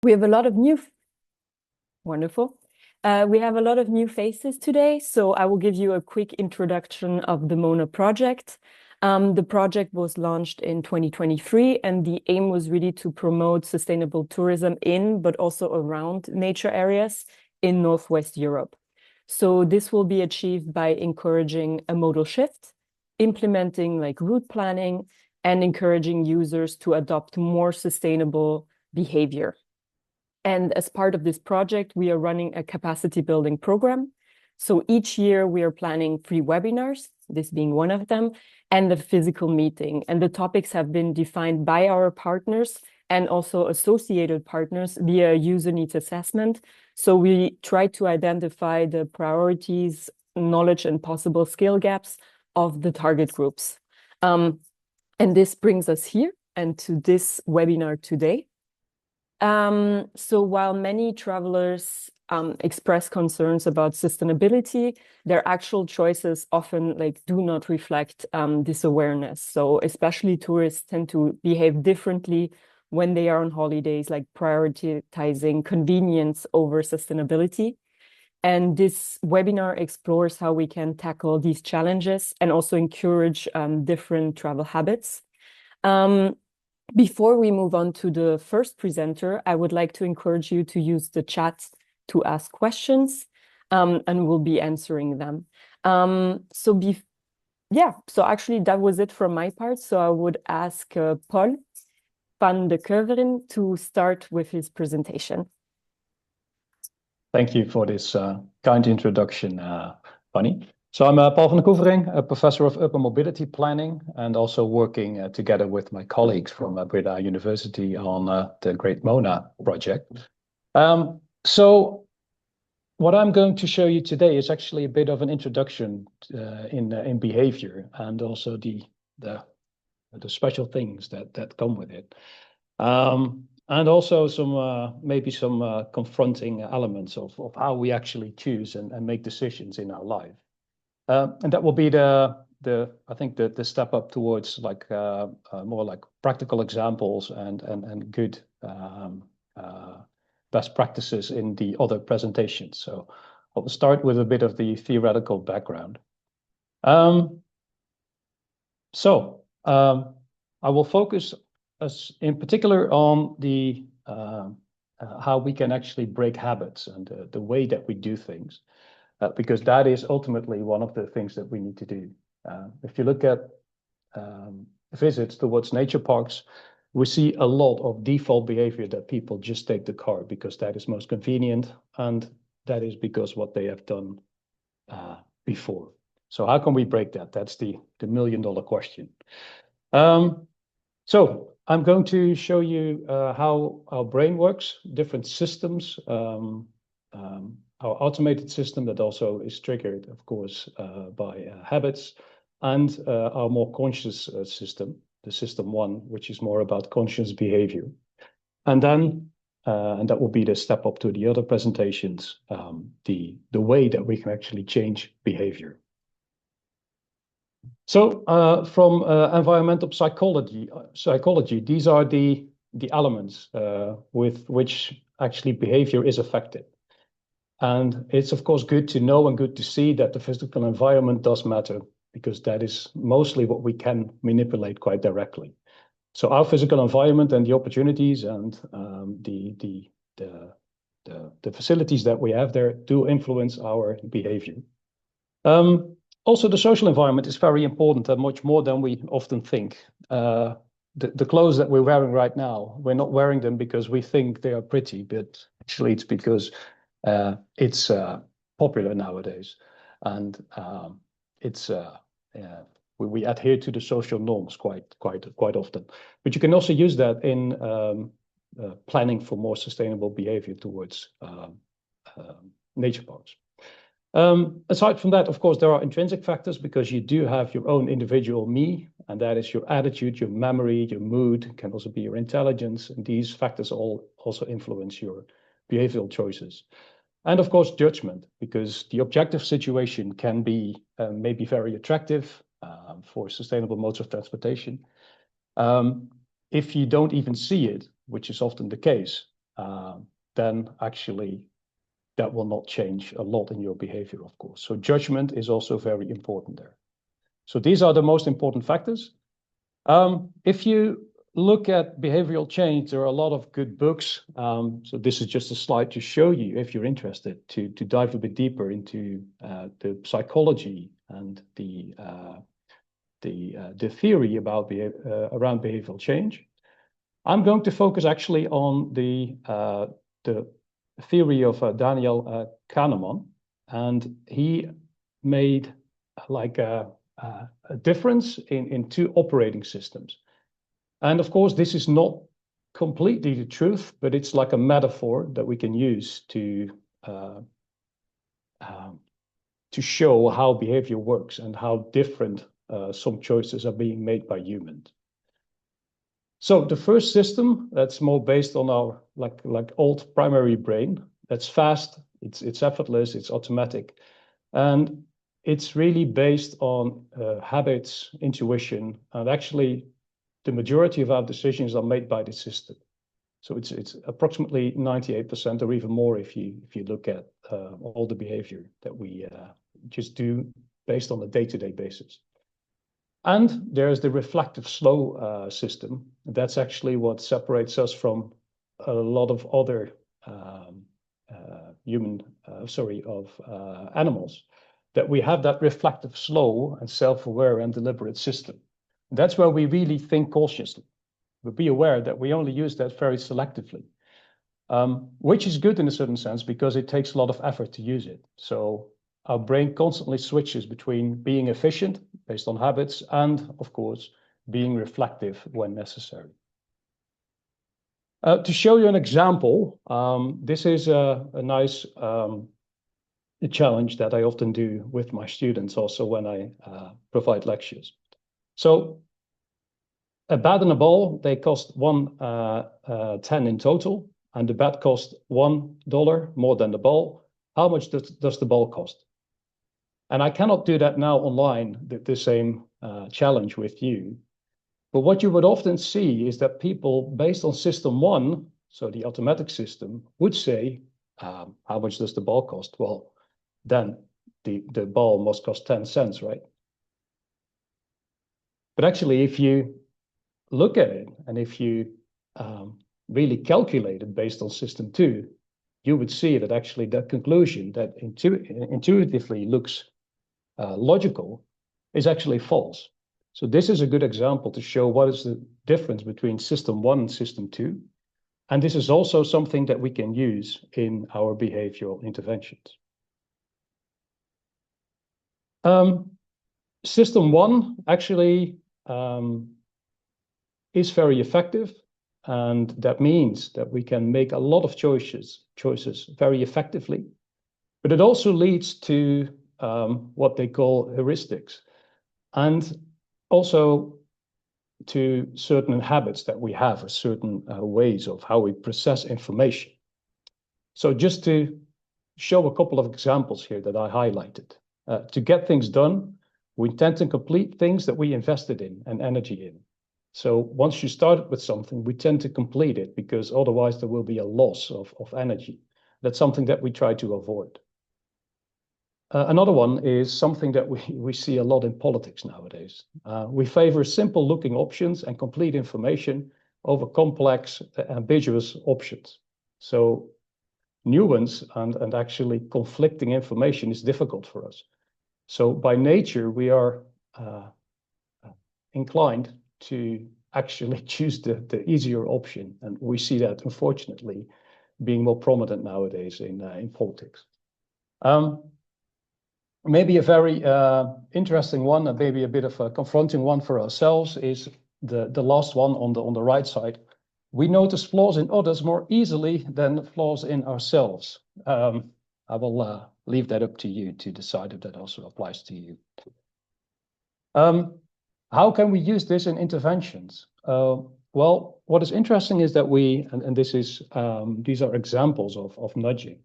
We have a lot of wonderful. We have a lot of new faces today, so I will give you a quick introduction of the Mona project. The project was launched in 2023, and the aim was really to promote sustainable tourism in, but also around nature areas in Northwest Europe. So this will be achieved by encouraging a modal shift, implementing like route planning, and encouraging users to adopt more sustainable behavior. And as part of this project, we are running a capacity building program. So each year we are planning 3 webinars, this being one of them, and a physical meeting. And the topics have been defined by our partners and also associated partners via user needs assessment. So we try to identify the priorities, knowledge, and possible skill gaps of the target groups. And this brings us here and to this webinar today. So while many travelers express concerns about sustainability, their actual choices often do not reflect this awareness. So especially tourists tend to behave differently when they are on holidays, like prioritizing convenience over sustainability. And this webinar explores how we can tackle these challenges and also encourage different travel habits. Before we move on to the first presenter, I would like to encourage you to use the chat to ask questions, and we'll be answering them. So actually that was it from my part. So I would ask Paul van de Keuveren to start with his presentation. Thank you for this kind introduction, Fanny. So I'm Paul van de Keuvering, a professor of urban mobility planning, and also working together with my colleagues from Breda University on the Great Mona project. So what I'm going to show you today is actually a bit of an introduction in behavior and also the special things that come with it. And also maybe some confronting elements of how we actually choose and make decisions in our life. And that will be I think the step up towards more like practical examples and good best practices in the other presentations. So I'll start with a bit of the theoretical background. I will focus in particular on the how we can actually break habits and the way that we do things. Because that is ultimately one of the things that we need to do. If you look at visits towards nature parks, we see a lot of default behavior that people just take the car because that is most convenient, and that is because what they have done before. So how can we break that? That's the million-dollar question. So I'm going to show you how our brain works, different systems, our automated system that also is triggered, of course, by habits, and our more conscious system, the system 1, which is more about conscious behavior. And then, and that will be the step up to the other presentations, the way that we can actually change behavior. So from environmental psychology, these are the elements with which actually behavior is affected. And it's, of course, good to know and good to see that the physical environment does matter, because that is mostly what we can manipulate quite directly. So our physical environment and the opportunities and the facilities that we have there do influence our behavior. Also, the social environment is very important and much more than we often think. The clothes that we're wearing right now, we're not wearing them because we think they are pretty, but actually it's because it's popular nowadays, and we adhere to the social norms quite often. But you can also use that in planning for more sustainable behavior towards nature parks. Aside from that, of course, there are intrinsic factors, because you do have your own individual me, and that is your attitude, your memory, your mood, can also be your intelligence, and these factors all also influence your behavioral choices. And of course, judgment, because the objective situation can be maybe very attractive for sustainable modes of transportation. If you don't even see it, which is often the case, then actually that will not change a lot in your behavior, of course. So judgment is also very important there. So these are the most important factors. If you look at behavioral change, there are a lot of good books. So this is just a slide to show you, if you're interested, to dive a bit deeper into the psychology and the theory about around behavioral change. I'm going to focus actually on the theory of Daniel Kahneman, and he made like a difference in two operating systems. And of course, this is not completely the truth, but it's like a metaphor that we can use to show how behavior works and how different some choices are being made by humans. So the first system, that's more based on our like old primary brain. That's fast, it's effortless, it's automatic, and it's really based on habits, intuition, and actually the majority of our decisions are made by the system. So it's approximately 98% or even more if you look at all the behavior that we just do based on a day-to-day basis. And there's the reflective slow system. That's actually what separates us from a lot of other animals, that we have that reflective slow and self-aware and deliberate system. That's where we really think cautiously, but be aware that we only use that very selectively, which is good in a certain sense because it takes a lot of effort to use it. So our brain constantly switches between being efficient based on habits and, of course, being reflective when necessary. To show you an example, this is a nice challenge that I often do with my students also when I provide lectures. So a bat and a ball, they cost $1.10 in total, and the bat costs $1 more than the ball. How much does the ball cost? And I cannot do that now online, the same challenge with you. But what you would often see is that people, based on system one, so the automatic system, would say, how much does the ball cost? Well, then the ball must cost 10 cents, right? But actually, if you look at it and if you really calculate it based on system two, you would see that actually that conclusion that intuitively looks logical is actually false. So this is a good example to show what is the difference between system one and system two. And this is also something that we can use in our behavioral interventions. System one actually is very effective. And that means that we can make a lot of choices very effectively. But it also leads to what they call heuristics, and also to certain habits that we have, or certain ways of how we process information. So just to show a couple of examples here that I highlighted. To get things done, we tend to complete things that we invested in and energy in. So once you started with something, we tend to complete it because otherwise there will be a loss of energy. That's something that we try to avoid. Another one is something that we see a lot in politics nowadays. We favor simple looking options and complete information over complex, ambiguous options. So nuance and actually conflicting information is difficult for us. So by nature, we are inclined to actually choose the easier option. And we see that, unfortunately, being more prominent nowadays in politics. Maybe a very interesting one, and maybe a bit of a confronting one for ourselves, is the last one on the right side. We notice flaws in others more easily than flaws in ourselves. I will leave that up to you to decide if that also applies to you. How can we use this in interventions? Well, what is interesting is that and this is these are examples of nudging.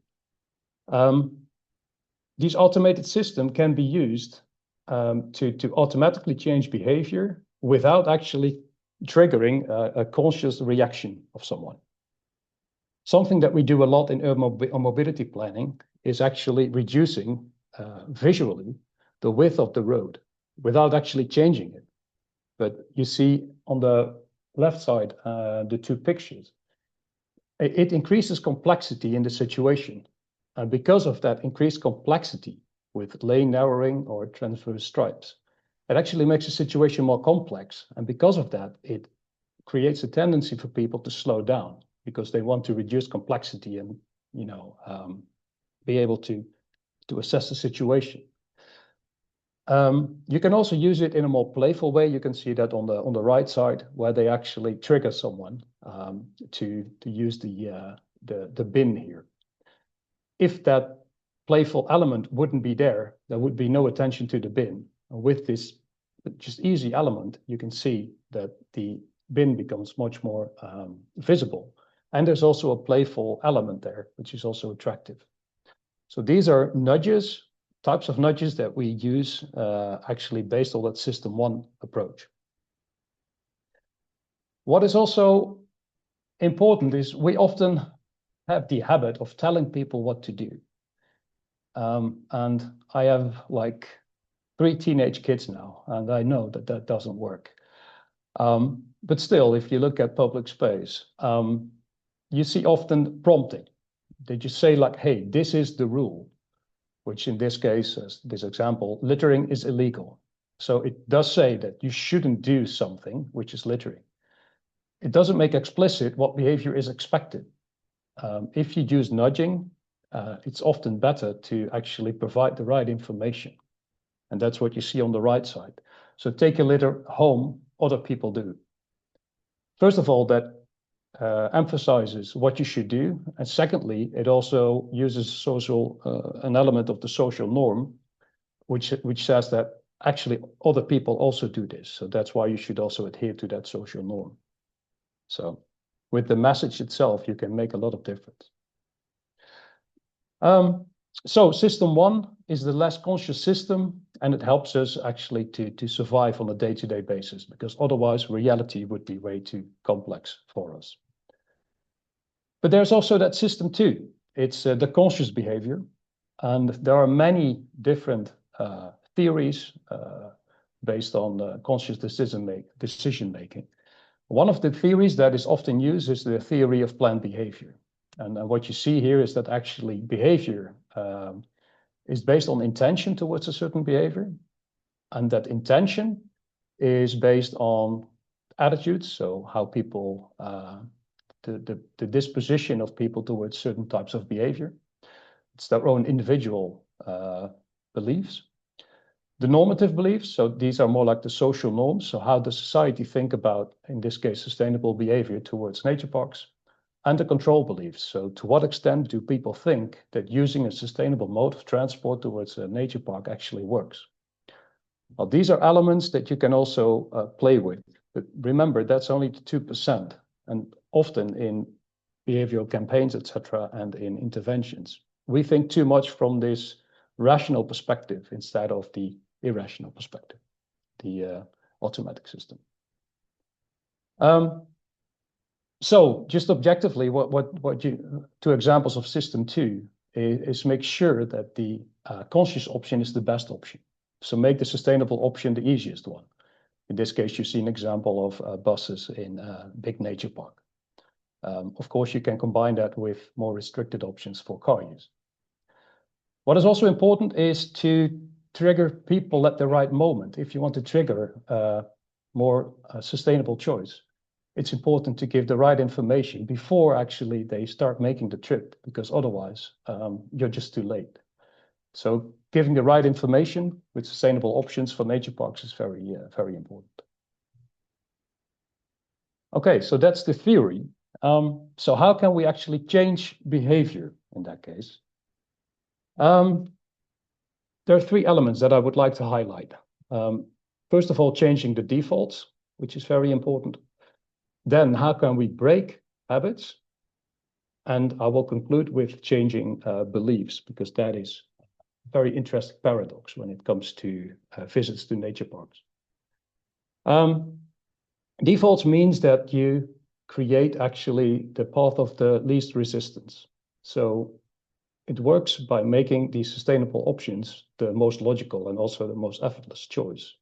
These automated systems can be used to automatically change behavior without actually triggering a conscious reaction of someone. Something that we do a lot in urban mobility planning is actually reducing visually the width of the road without actually changing it. But you see on the left side, the two pictures, it increases complexity in the situation. And because of that increased complexity with lane narrowing or transverse stripes, it actually makes the situation more complex. And because of that, it creates a tendency for people to slow down because they want to reduce complexity and, be able to assess the situation. You can also use it in a more playful way. You can see that on the right side, where they actually trigger someone to use the bin here. If that playful element wouldn't be there, there would be no attention to the bin. And with this just easy element, you can see that the bin becomes much more visible. And there's also a playful element there, which is also attractive. So these are nudges, types of nudges that we use actually based on that system 1 approach. What is also important is we often have the habit of telling people what to do. And I have like 3 teenage kids now, and I know that that doesn't work. But still, if you look at public space, you see often prompting. They just say like, hey, this is the rule, which in this case, as this example, littering is illegal. So it does say that you shouldn't do something, which is littering. It doesn't make explicit what behavior is expected. If you use nudging, it's often better to actually provide the right information. And that's what you see on the right side. So take your litter home, other people do. First of all, that emphasizes what you should do. And secondly, it also uses an element of the social norm, which says that actually other people also do this. So that's why you should also adhere to that social norm. So with the message itself, you can make a lot of difference. So system 1 is the less conscious system, and it helps us actually to survive on a day-to-day basis, because otherwise reality would be way too complex for us. But there's also that system 2. It's the conscious behavior, and there are many different theories based on conscious decision making. One of the theories that is often used is the theory of planned behavior. And what you see here is that actually behavior is based on intention towards a certain behavior. And that intention is based on attitudes, so how people, the disposition of people towards certain types of behavior. It's their own individual beliefs. The normative beliefs, so these are more like the social norms. So how does society think about, in this case, sustainable behavior towards nature parks? And the control beliefs. So to what extent do people think that using a sustainable mode of transport towards a nature park actually works? Well, these are elements that you can also play with. But remember, that's only 2%. And often in behavioral campaigns, etc., and in interventions, we think too much from this rational perspective instead of the irrational perspective, the automatic system. So just objectively, two examples of system 2 is make sure that the conscious option is the best option. So make the sustainable option the easiest one. In this case, you see an example of buses in a big nature park. Of course, you can combine that with more restricted options for car use. What is also important is to trigger people at the right moment. If you want to trigger more sustainable choice, it's important to give the right information before actually they start making the trip, because otherwise you're just too late. So giving the right information with sustainable options for nature parks is very, very important. Okay, so that's the theory. So how can we actually change behavior in that case? There are 3 elements that I would like to highlight. First of all, changing the defaults, which is very important. Then how can we break habits? And I will conclude with changing beliefs, because that is a very interesting paradox when it comes to visits to nature parks. Defaults means that you create actually the path of the least resistance. So it works by making these sustainable options the most logical and also the most effortless choice.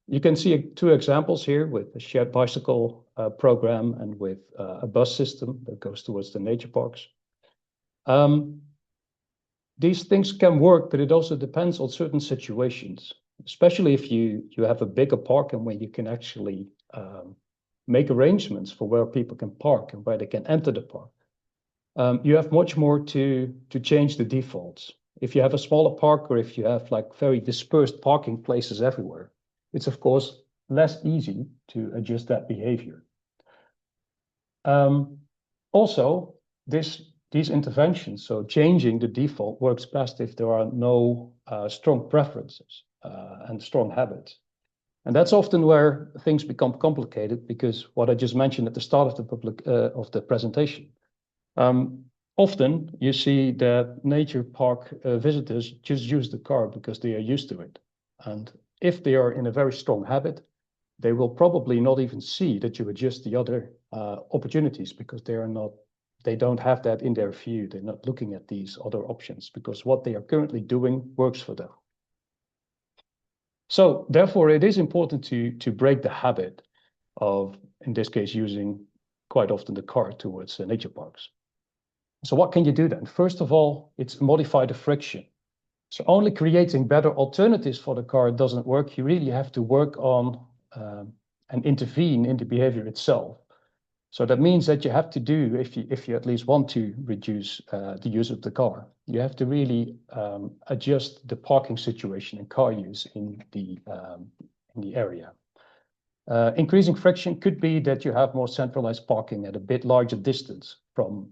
You can see two examples here with a shared bicycle program and with a bus system that goes towards the nature parks. These things can work, but it also depends on certain situations, especially if you have a bigger park and when you can actually make arrangements for where people can park and where they can enter the park. You have much more to change the defaults. If you have a smaller park or if you have like very dispersed parking places everywhere, it's of course less easy to adjust that behavior. Also, these interventions, so changing the default, works best if there are no strong preferences and strong habits. And that's often where things become complicated, because what I just mentioned at the start of the presentation. Often you see that nature park visitors just use the car because they are used to it. And if they are in a very strong habit, they will probably not even see that you adjust the other opportunities, because they don't have that in their view. They're not looking at these other options because what they are currently doing works for them. So therefore, it is important to break the habit of, in this case, using quite often the car towards nature parks. So what can you do then? First of all, it's modify the friction. So only creating better alternatives for the car doesn't work. You really have to work on and intervene in the behavior itself. So that means that you have to do, if you at least want to reduce the use of the car, you have to really adjust the parking situation and car use in the area. Increasing friction could be that you have more centralized parking at a bit larger distance from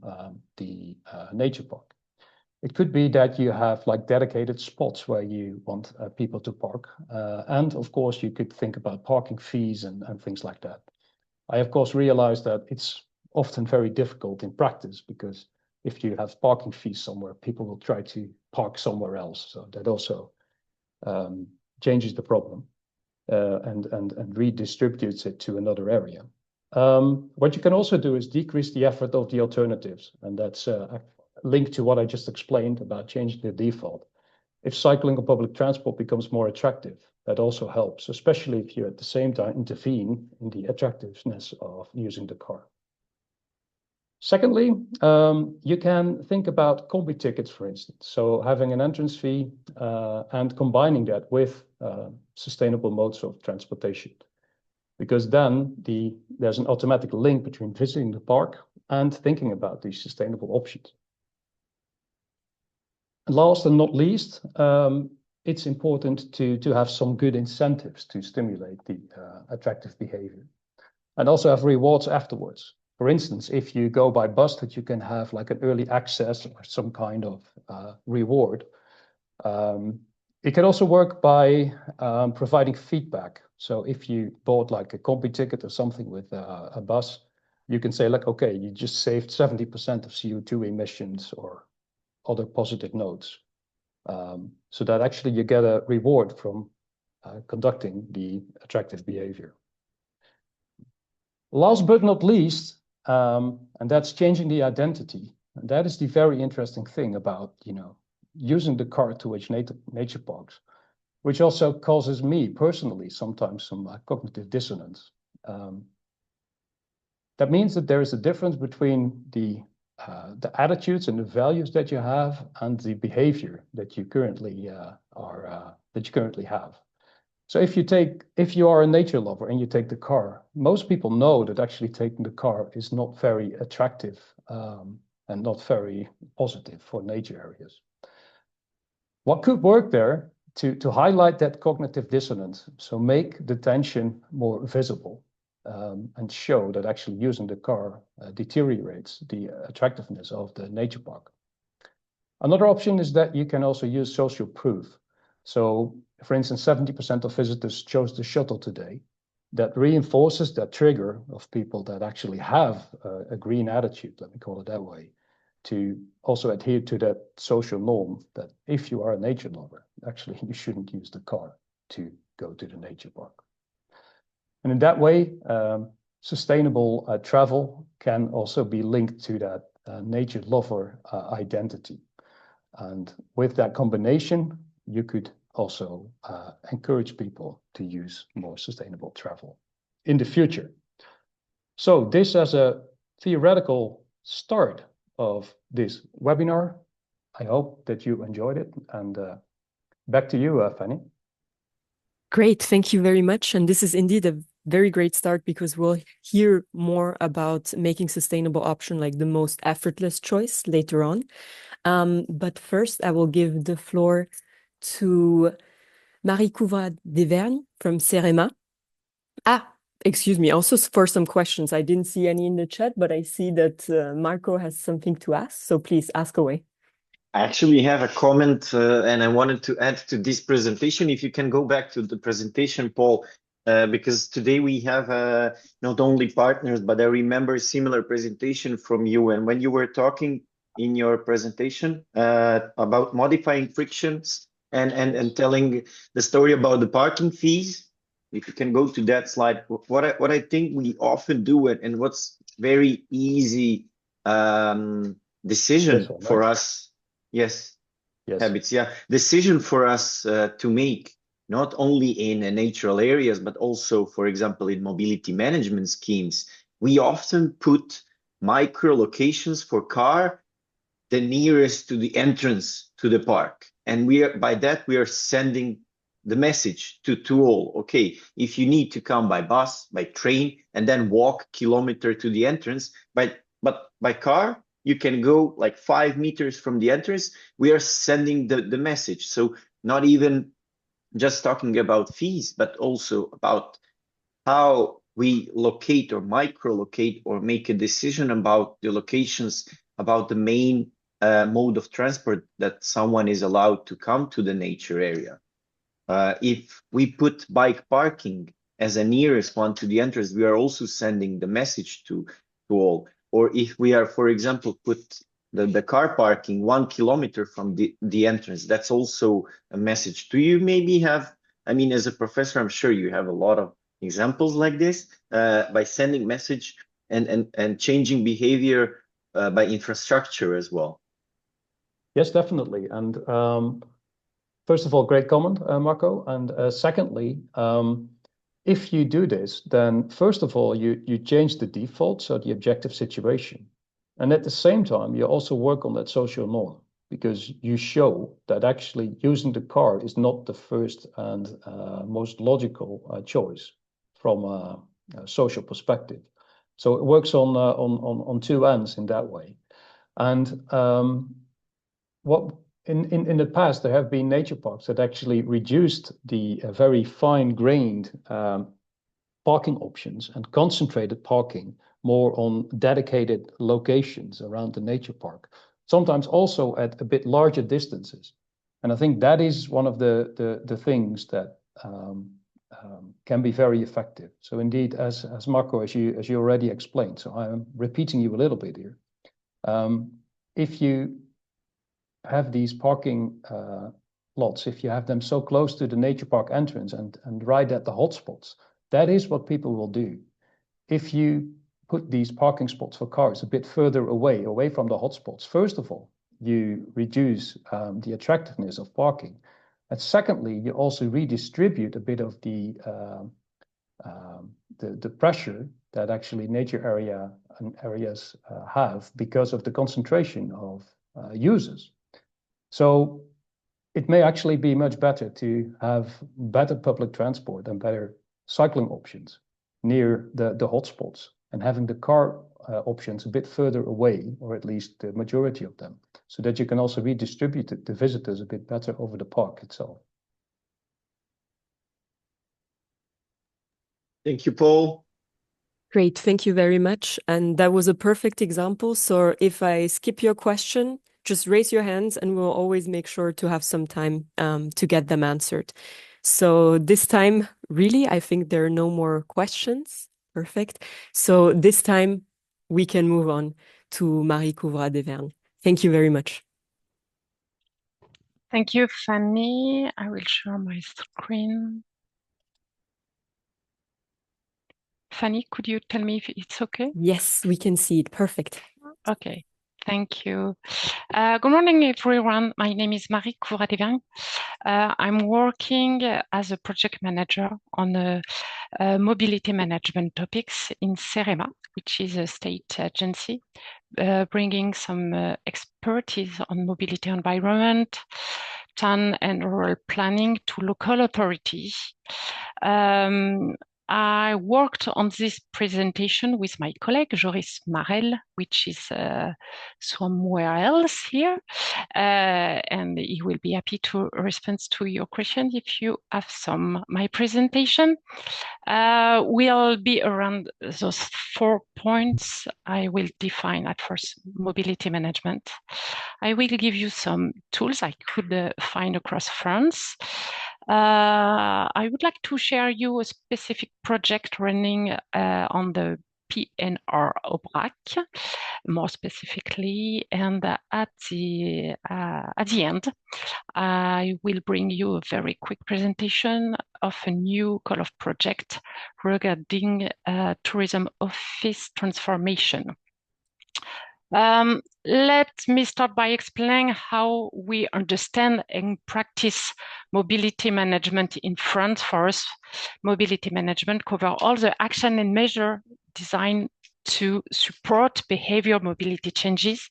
the nature park. It could be that you have like dedicated spots where you want people to park. And of course, you could think about parking fees and things like that. I, of course, realize that it's often very difficult in practice, because if you have parking fees somewhere, people will try to park somewhere else. So that also changes the problem and redistributes it to another area. What you can also do is decrease the effort of the alternatives. And that's linked to what I just explained about changing the default. If cycling or public transport becomes more attractive, that also helps, especially if you at the same time intervene in the attractiveness of using the car. Secondly, you can think about combi tickets, for instance. So having an entrance fee and combining that with sustainable modes of transportation, because then there's an automatic link between visiting the park and thinking about these sustainable options. And last and not least, it's important to have some good incentives to stimulate the attractive behavior, and also have rewards afterwards. For instance, if you go by bus, that you can have like an early access or some kind of reward. It can also work by providing feedback. So if you bought like a combi ticket or something with a bus, you can say like, okay, you just saved 70% of CO2 emissions or other positive notes. So that actually you get a reward from conducting the attractive behavior. Last but not least, and that's changing the identity. And that is the very interesting thing about, using the car towards nature parks, which also causes me personally sometimes some cognitive dissonance. That means that there is a difference between the attitudes and the values that you have and the behavior that you currently have. So if you are a nature lover and you take the car, most people know that actually taking the car is not very attractive and not very positive for nature areas. What could work there to highlight that cognitive dissonance, so make the tension more visible and show that actually using the car deteriorates the attractiveness of the nature park. Another option is that you can also use social proof. So, for instance, 70% of visitors chose the shuttle today. That reinforces that trigger of people that actually have a green attitude, let me call it that way, to also adhere to that social norm that if you are a nature lover, actually you shouldn't use the car to go to the nature park. And in that way, sustainable travel can also be linked to that nature lover identity. And with that combination, you could also encourage people to use more sustainable travel in the future. So this as a theoretical start of this webinar. I hope that you enjoyed it, and back to you, Fanny. Great, thank you very much. And this is indeed a very great start, because we'll hear more about making sustainable option like the most effortless choice later on. But first, I will give the floor to Marie Couvrat-Desvergnes from CEREMA. Excuse me, also for some questions. I didn't see any in the chat, but I see that Marco has something to ask, so please ask away. I actually have a comment and I wanted to add to this presentation. If you can go back to the presentation, Paul, because today we have not only partners, but I remember a similar presentation from you. And when you were talking in your presentation about modifying frictions and telling the story about the parking fees, if you can go to that slide, what I think we often do and what's very easy decision for us. Yes. Habits. Yeah. Decision for us to make, not only in natural areas, but also, for example, in mobility management schemes. We often put micro locations for car the nearest to the entrance to the park. And by that, we are sending the message to all. Okay, if you need to come by bus, by train, and then walk a kilometer to the entrance, but by car, you can go like 5 meters from the entrance. We are sending the message. So not even just talking about fees, but also about how we locate or micro-locate or make a decision about the locations, about the main mode of transport that someone is allowed to come to the nature area. If we put bike parking as a nearest one to the entrance, we are also sending the message to all. Or if we are, for example, put the car parking 1 kilometer from the entrance, that's also a message. Do you maybe have, I mean, as a professor, I'm sure you have a lot of examples like this by sending message and changing behavior by infrastructure as well? Yes, definitely. And first of all, great comment, Marco. And secondly, if you do this, then first of all, you change the default, so the objective situation. And at the same time, you also work on that social norm, because you show that actually using the car is not the first and most logical choice from a social perspective. So it works on two ends in that way. And what in the past, there have been nature parks that actually reduced the very fine-grained parking options and concentrated parking more on dedicated locations around the nature park, sometimes also at a bit larger distances. And I think that is one of the things that can be very effective. So indeed, as Marco, as you already explained, so I'm repeating you a little bit here. If you have these parking lots, if you have them so close to the nature park entrance and right at the hotspots, that is what people will do. If you put these parking spots for cars a bit further away from the hotspots, first of all, you reduce the attractiveness of parking. And secondly, you also redistribute a bit of the pressure that actually nature areas have because of the concentration of users. So it may actually be much better to have better public transport and better cycling options near the hotspots, and having the car options a bit further away, or at least the majority of them, so that you can also redistribute the visitors a bit better over the park itself. Thank you, Paul. Great, thank you very much. And that was a perfect example. So if I skip your question, just raise your hands and we'll always make sure to have some time to get them answered. So this time, really, I think there are no more questions. Perfect. So this time we can move on to Marie Couvrat-Desvergnes. Thank you very much. Thank you, Fanny. I will share my screen. Fanny, could you tell me if it's okay? Yes, we can see it. Perfect. Okay, thank you. Good morning, everyone. My name is Marie Couradevin. I'm working as a project manager on mobility management topics in CEREMA, which is a state agency, bringing some expertise on mobility environment, town and rural planning to local authorities. I worked on this presentation with my colleague, Joris Marel, which is somewhere else here. And he will be happy to respond to your questions if you have some. My presentation will be around those 4 points. I will define at first mobility management. I will give you some tools I could find across France. I would like to share you a specific project running on the PNR Aubrac, more specifically, and at the end, I will bring you a very quick presentation of a new call of project regarding tourism office transformation. Let me start by explaining how we understand and practice mobility management in France. For us, mobility management covers all the action and measure designed to support behavior mobility changes.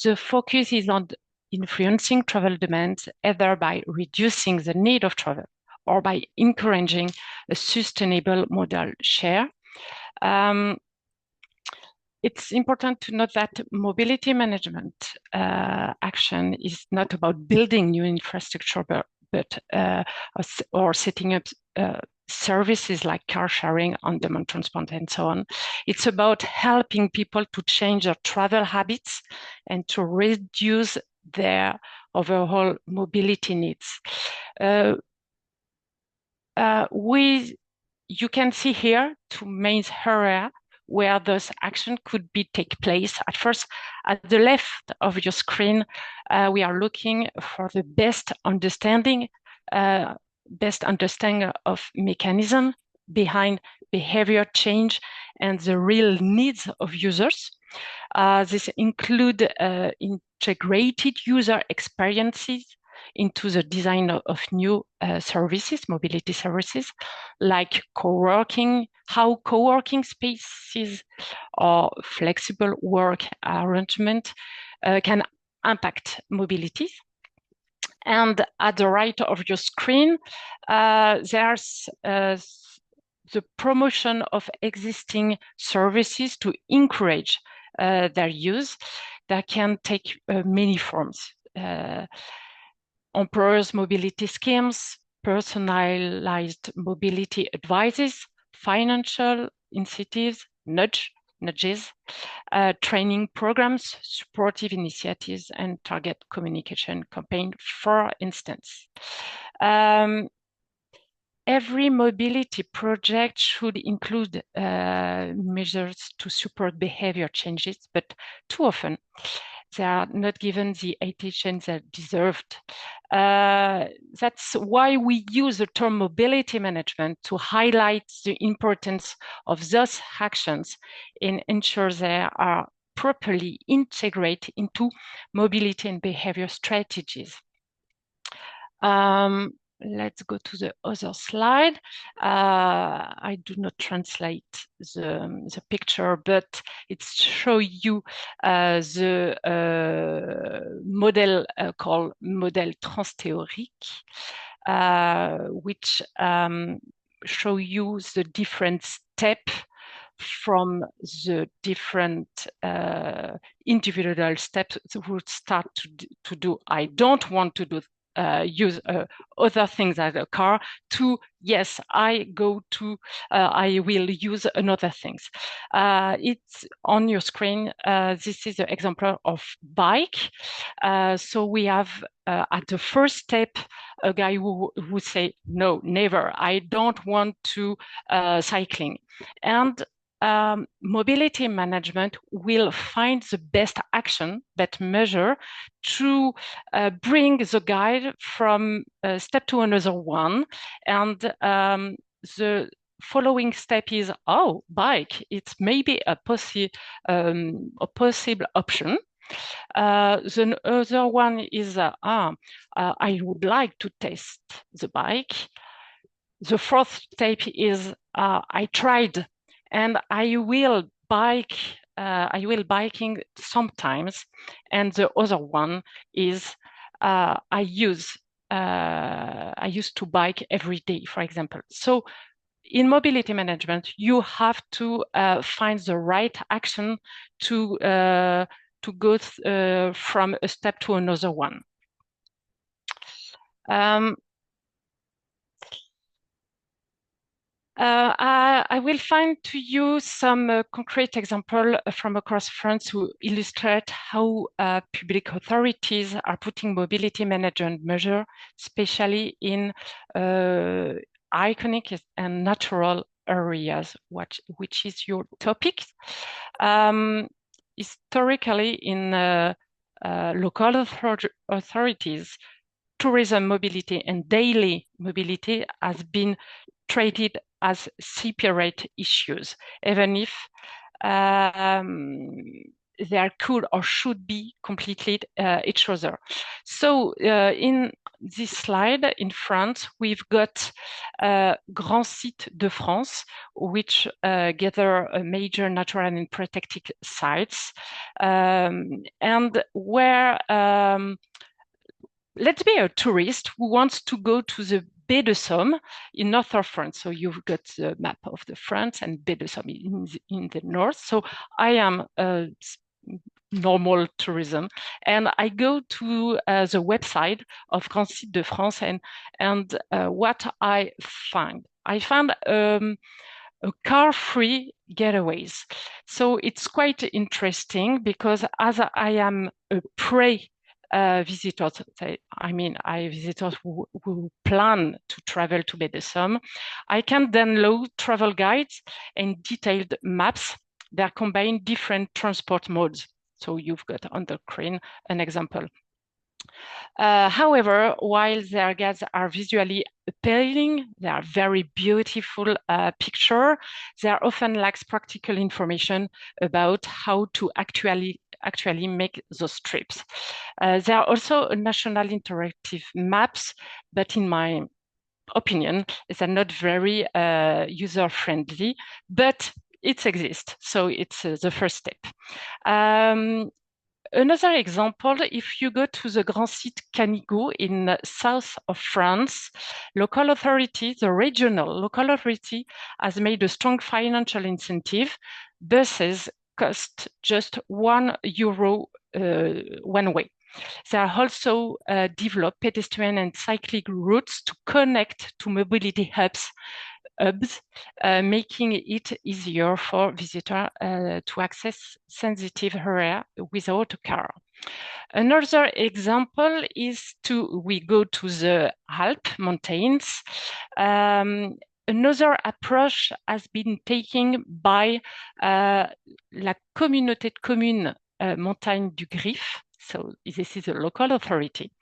The focus is on influencing travel demands, either by reducing the need of travel or by encouraging a sustainable modal share. It's important to note that mobility management action is not about building new infrastructure, or setting up services like car sharing, on-demand transport, and so on. It's about helping people to change their travel habits and to reduce their overall mobility needs. You can see here two main areas where those actions could take place. At first, at the left of your screen, we are looking for the best understanding of mechanism behind behavior change and the real needs of users. This include integrated user experiences into the design of new services, mobility services, like how co-working spaces or flexible work arrangement can impact mobility. And at the right of your screen, there's the promotion of existing services to encourage their use that can take many forms. Employers' mobility schemes, personalized mobility advices, financial incentives, nudges, training programs, supportive initiatives, and target communication campaign, for instance. Every mobility project should include measures to support behavior changes, but too often they are not given the attention they deserved. That's why we use the term mobility management to highlight the importance of those actions and ensure they are properly integrated into mobility and behavior strategies. Let's go to the other slide. I do not translate the picture, but it shows you the model called model transthéorique, which show you the different steps from the different individual steps that would start to do. I don't want to do use other things as a car, to yes, I will use another things. It's on your screen. This is an example of bike. So we have at the first step a guy who would say, no, never, I don't want to cycling. And mobility management will find the best action, that measure, to bring the guide from step to another one. And the following step is, oh, bike, it's maybe a possible option. The other one is, I would like to test the bike. The fourth step is, I tried and I will biking sometimes. And the other one is, I used to bike every day, for example. So in mobility management, you have to find the right action to go from a step to another one. I will find to you some concrete example from across France who illustrate how public authorities are putting mobility management measures, especially in iconic and natural areas, which is your topic. Historically, in local authorities, tourism mobility and daily mobility has been treated as separate issues, even if there could or should be completely each other. So in this slide in France, we've got Grand Sites de France, which gather major natural and protected sites, and where let's be a tourist who wants to go to the Baie de Somme in north of France. So you've got the map of the France and Baie de Somme in the north. So I am a normal tourism, and I go to the website of Grand Sites de France, and what I find a car-free getaways. So it's quite interesting because as I am a visitors, visitors who plan to travel to Baie de Somme, I can download travel guides and detailed maps that combine different transport modes. So you've got on the screen an example. However, while their guides are visually appealing, they are very beautiful picture, they often lacks practical information about how to actually make those trips. There are also national interactive maps, but in my opinion, they're not very user-friendly, but it exists, so it's the first step. Another example, if you go to the Grand Site Canigou in the south of France, the regional local authority has made a strong financial incentive. Buses cost just €1 one way. They are also developed pedestrian and cycling routes to connect to mobility hubs, making it easier for visitors to access sensitive area without a car. Another example is we go to the Alpes mountains. Another approach has been taken by la communauté de communes Montagne du Griffe. So this is a local authority.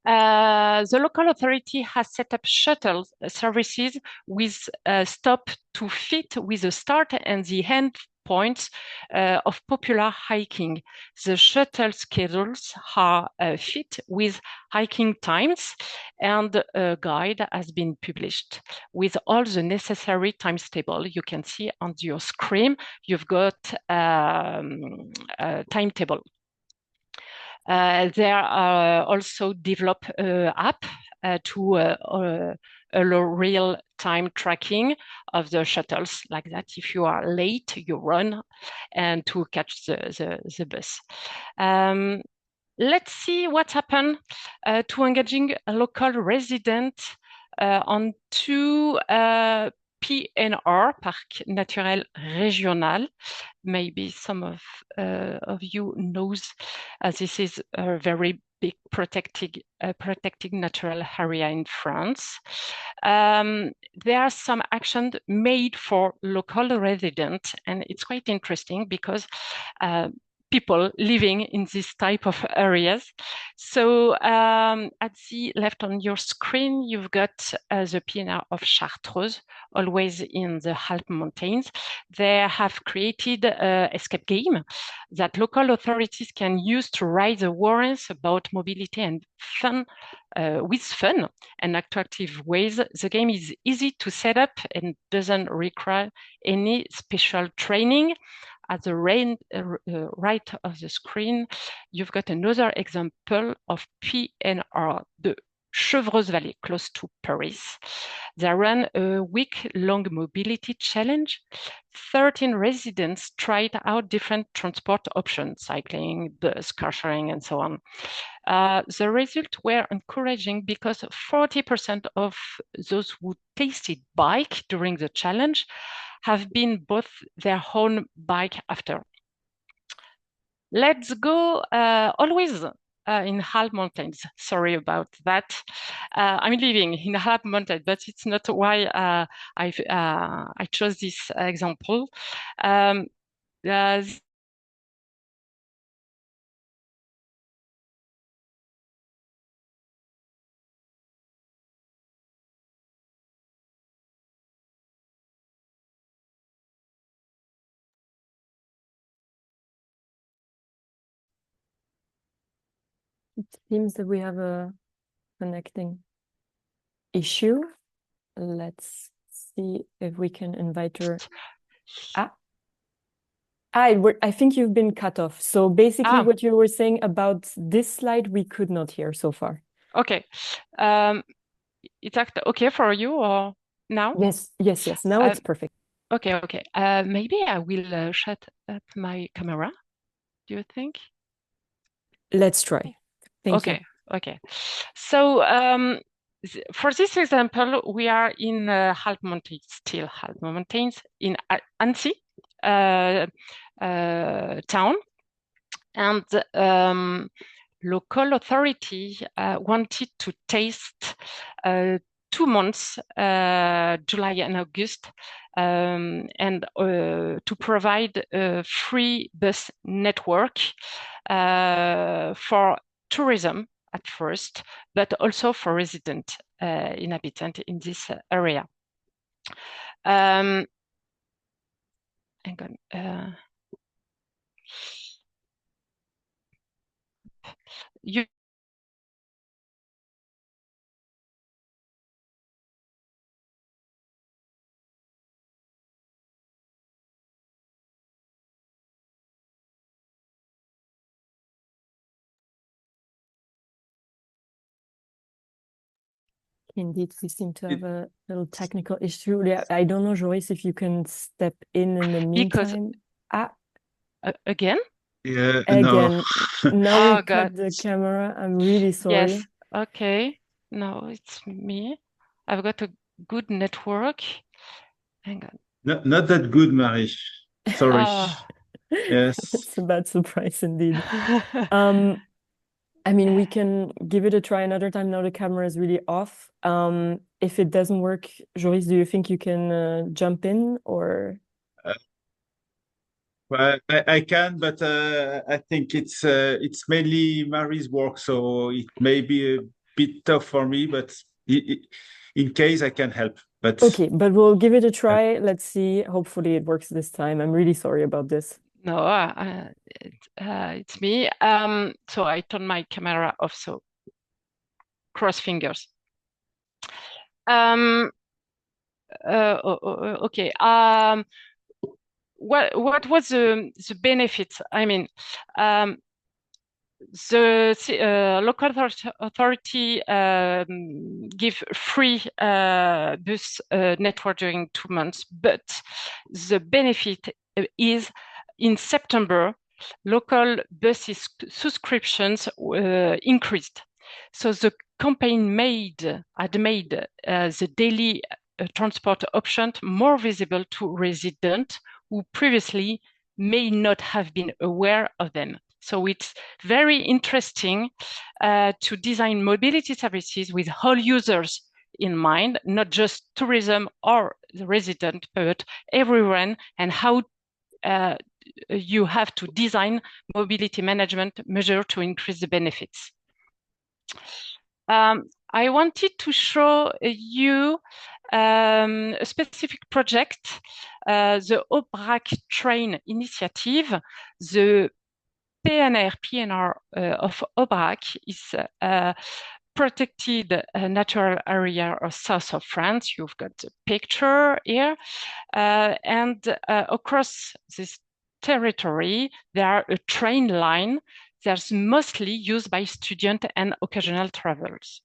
The local authority has set up shuttle services with stop to fit with the start and the end points of popular hiking. The shuttle schedules are fit with hiking times, and a guide has been published with all the necessary times table. You can see on your screen, you've got a timetable. There are also developed app to allow real-time tracking of the shuttles, like that. If you are late, you run and to catch the bus. Let's see what happened to engaging a local resident on two PNR, Parc Naturel Régional. Maybe some of you knows this is a very big protected natural area in France. There are some actions made for local residents, and it's quite interesting because people living in this type of areas. So at the left on your screen, you've got the PNR of Chartreuse, always in the Alpes mountains. They have created an escape game that local authorities can use to raise awareness about mobility and fun, with fun and attractive ways. The game is easy to set up and doesn't require any special training. At the right of the screen, you've got another example of PNR, the Chevreuse Valley, close to Paris. They run a week-long mobility challenge. 13 residents tried out different transport options, cycling, bus, car sharing, and so on. The results were encouraging because 40% of those who tasted bike during the challenge have been bought their own bike after. Let's go always in Alpes mountains. Sorry about that. I'm living in Alpes mountains, but it's not why I chose this example. It seems that we have a connecting issue. Let's see if we can invite her. I think you've been cut off. So basically what you were saying about this slide, we could not hear so far. Okay. It's okay for you or now? Yes. Now it's perfect. Okay. Maybe I will shut up my camera. Do you think? Let's try. Thank you. Okay. So for this example, we are in Alpes mountains, still Alpes mountains, in Annecy town, and local authority wanted to taste 2 months, July and August, and to provide a free bus network for tourism at first, but also for resident inhabitants in this area. Hang on. You Indeed, we seem to have a little technical issue. Yeah, I don't know, Joris, if you can step in the meantime. Again? Yeah, again. No. Now we cut the camera. I'm really sorry. Yes. Okay. No, it's me. I've got a good network. Hang on. Not that good, Marie. Sorry. Yes. It's a bad surprise indeed. I mean, we can give it a try another time. Now the camera is really off. If it doesn't work, Joris, do you think you can jump in or? Well, I can, but I think it's mainly Marie's work, so it may be a bit tough for me. But in case I can help. But okay, but we'll give it a try. Let's see. Hopefully it works this time. I'm really sorry about this. No, it's me. So I turn my camera off. So cross fingers. Okay. What was the benefit? I mean, the local authority give free bus network during 2 months, but the benefit is in September, local buses subscriptions increased. So the campaign had made the daily transport option more visible to residents who previously may not have been aware of them. So it's very interesting to design mobility services with all users in mind, not just tourism or the resident, but everyone, and how you have to design mobility management measure to increase the benefits. I wanted to show you a specific project, the Aubrac Train Initiative. The PNR of Aubrac is a protected natural area of south of France. You've got the picture here. And across this territory, there are a train line that's mostly used by students and occasional travelers.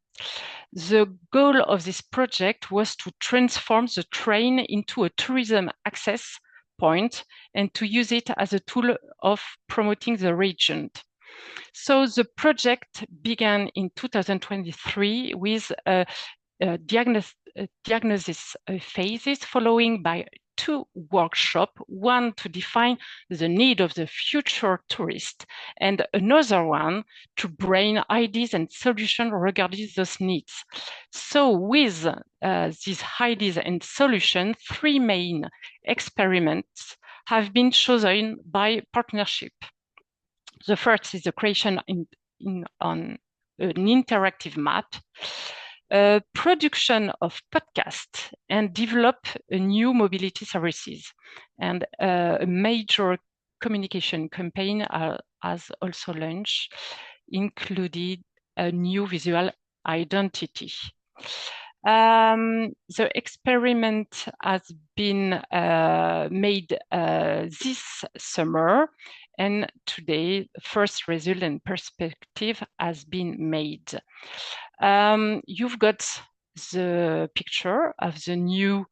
The goal of this project was to transform the train into a tourism access point and to use it as a tool of promoting the region. So the project began in 2023 with diagnosis phases, following by 2 workshops, one to define the need of the future tourist and another one to brain ideas and solutions regarding those needs. So with these ideas and solutions, 3 main experiments have been chosen by partnership. The first is the creation on an interactive map, production of podcasts, and develop a new mobility services. And a major communication campaign has also launched, including a new visual identity. The experiment has been made this summer, and today first result and perspective has been made. You've got the picture of the new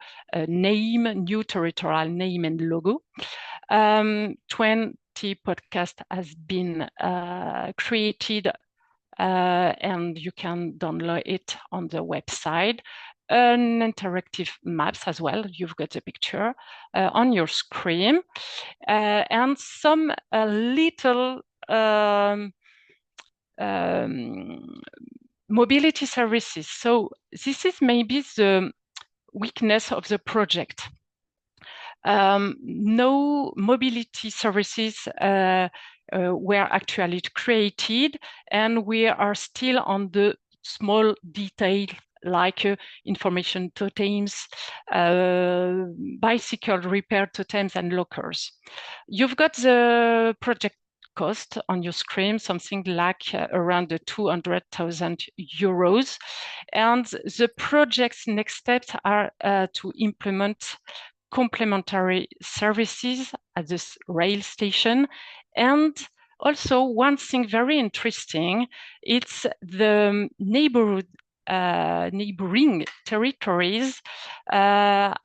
new territorial name and logo. 20 podcasts has been created and you can download it on the website. An interactive maps as well. You've got the picture on your screen, and some little mobility services. So this is maybe the weakness of the project. No mobility services were actually created, and we are still on the small detail like information totems, bicycle repair totems, and lockers. You've got the project cost on your screen, something like around 200,000 euros. And the project's next steps are to implement complementary services at this rail station. And also one thing very interesting, it's the neighboring territories have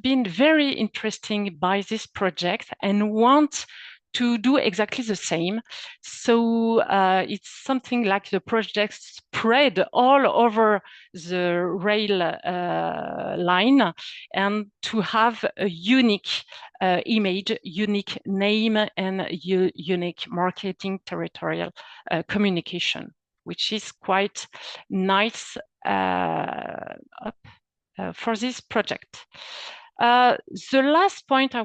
been very interesting by this project and want to do exactly the same. So it's something like the project spread all over the rail line, and to have a unique image, unique name, and unique marketing territorial communication, which is quite nice for this project. The last point I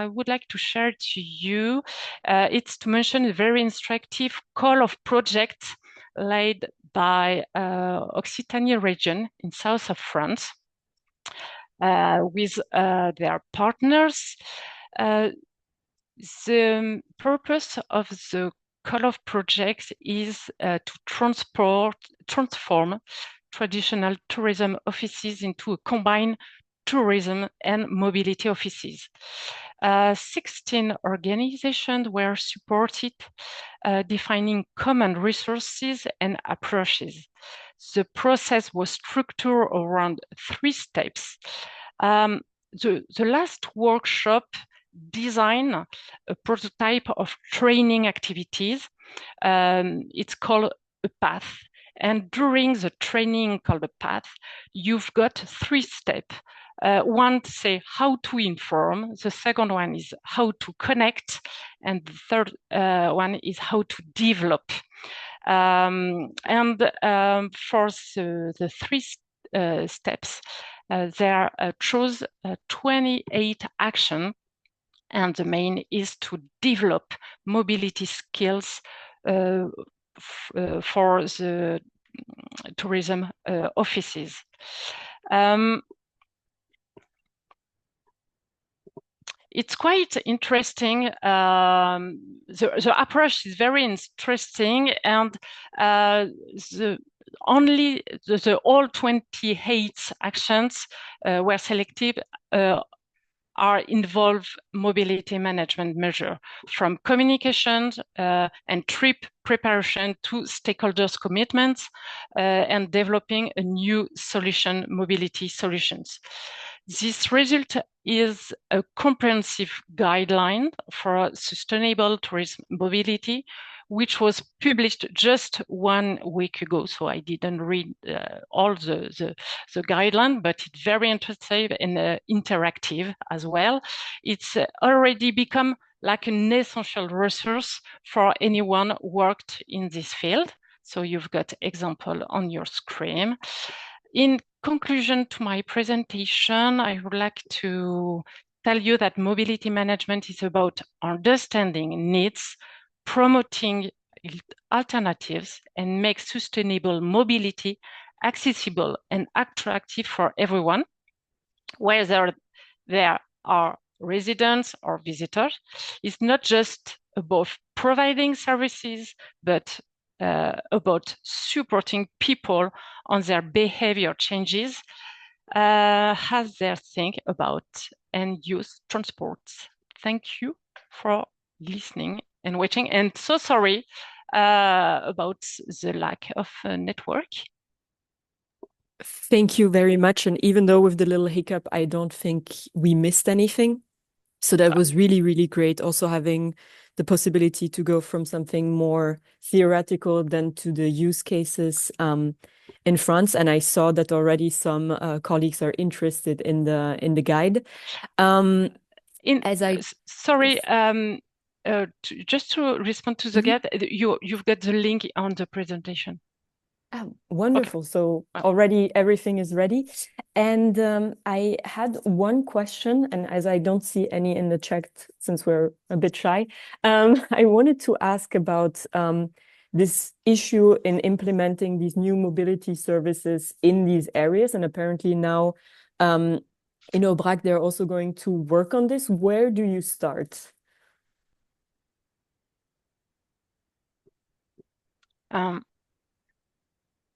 would like to share to you, it's to mention a very instructive call of project led by Occitanie region in south of France with their partners. The purpose of the call of project is to transform traditional tourism offices into a combined tourism and mobility offices. 16 organizations were supported, defining common resources and approaches. The process was structured around 3 steps. The last workshop designed a prototype of training activities. It's called a path. And during the training called a path, you've got 3 steps. One to say how to inform, the second one is how to connect, and the third one is how to develop. For the 3 steps, there chose 28 actions And the main is to develop mobility skills for the tourism offices. It's quite interesting. The approach is very interesting, and all 28 actions were selected are involve mobility management measure, from communication and trip preparation to stakeholders commitments and developing a new solution, mobility solutions. This result is a comprehensive guideline for sustainable tourism mobility, which was published just 1 week ago. So I didn't read all the guideline, but it's very interesting and interactive as well. It's already become like an essential resource for anyone who worked in this field. So you've got example on your screen. In conclusion to my presentation, I would like to tell you that mobility management is about understanding needs, promoting alternatives, and make sustainable mobility accessible and attractive for everyone, whether there are residents or visitors. It's not just about providing services, but about supporting people on their behavior changes as they think about and use transports. Thank you for listening and watching. And so sorry about the lack of network. Thank you very much. And even though with the little hiccup, I don't think we missed anything. So that was really, really great. Also having the possibility to go from something more theoretical than to the use cases in France. And I saw that already some colleagues are interested in the guide. Just to respond to the guide, you've got the link on the presentation. Oh, wonderful. Okay. So already everything is ready. And I had one question, and as I don't see any in the chat, since we're a bit shy, I wanted to ask about this issue in implementing these new mobility services in these areas. And apparently now in Aubrac, they're also going to work on this. Where do you start?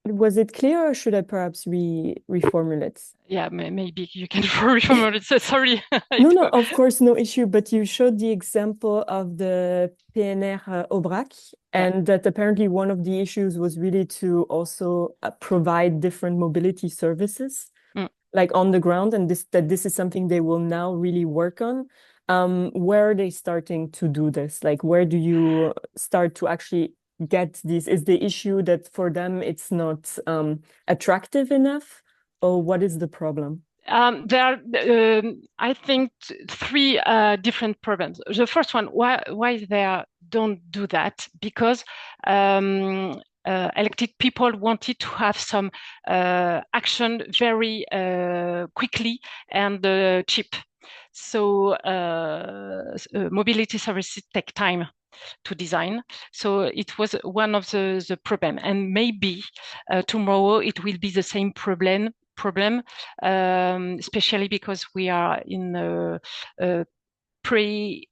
Was it clear, or should I perhaps reformulate? Yeah, maybe you can reformulate. So sorry. No, of course, no issue. But you showed the example of the PNR Aubrac, and that apparently one of the issues was really to also provide different mobility services, like on the ground, and this is something they will now really work on. Where are they starting to do this? Like, where do you start to actually get these? Is the issue that for them it's not attractive enough, or what is the problem? There are, I think, 3 different problems. The first one, why they don't do that? Because elected people wanted to have some action very quickly and cheap. So mobility services take time to design. So it was one of the problem, and maybe tomorrow it will be the same problem, especially because we are in a pre-period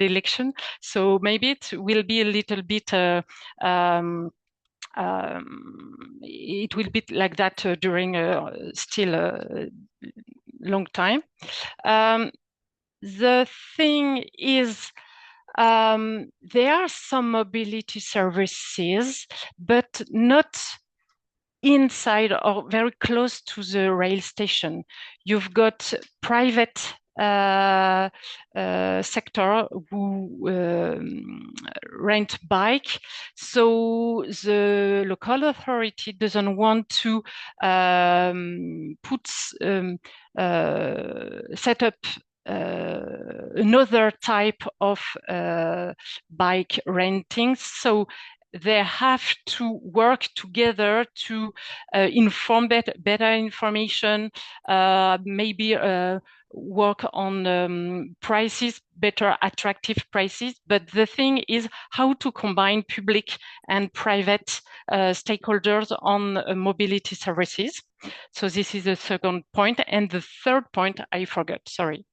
election. So maybe it will be a little bit it will be like that during still a long time. The thing is, there are some mobility services, but not inside or very close to the rail station. You've got private sector who rent bike. So the local authority doesn't want to set up another type of bike renting. So they have to work together to inform better information, maybe work on prices, better attractive prices. But the thing is how to combine public and private stakeholders on mobility services. So this is the second point. And the third point, I forgot, sorry.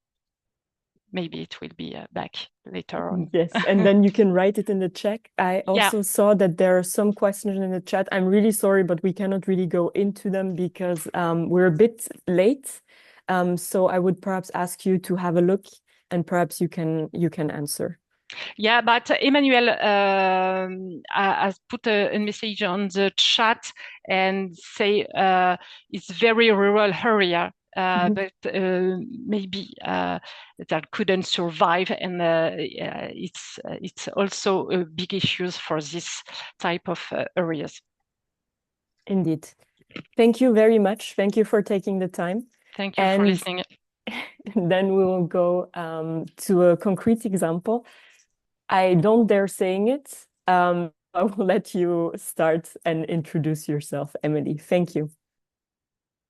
Maybe it will be back later on. Yes, and then you can write it in the chat. I also saw that there are some questions in the chat. I'm really sorry, but we cannot really go into them because we're a bit late. So I would perhaps ask you to have a look and perhaps you can answer. Yeah, but Emmanuel has put a message on the chat and say it's very rural area. But maybe that couldn't survive, and it's also a big issue for this type of areas. Indeed. Thank you very much. Thank you for taking the time. Thank you for listening. Then we will go to a concrete example. I don't dare saying it. I will let you start and introduce yourself, Emily. Thank you.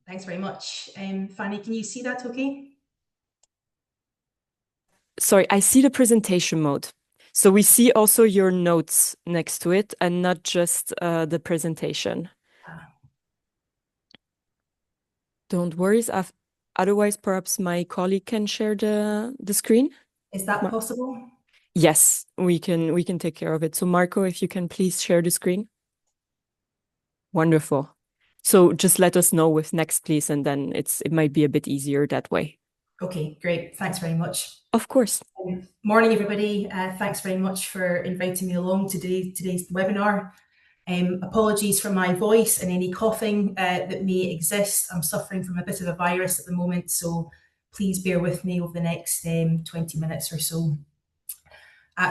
Thanks very much. Fanny, can you see that okay? Sorry, I see the presentation mode. So we see also your notes next to it and not just the presentation. Don't worry. Otherwise, perhaps my colleague can share the screen. Is that possible? Yes, we can take care of it. So Marco, if you can please share the screen. Wonderful. So just let us know with next, please, and then it might be a bit easier that way. Okay, great. Thanks very much. Of course. Morning, everybody. Thanks very much for inviting me along to today's webinar. Apologies for my voice and any coughing that may exist. I'm suffering from a bit of a virus at the moment, so please bear with me over the next 20 minutes or so.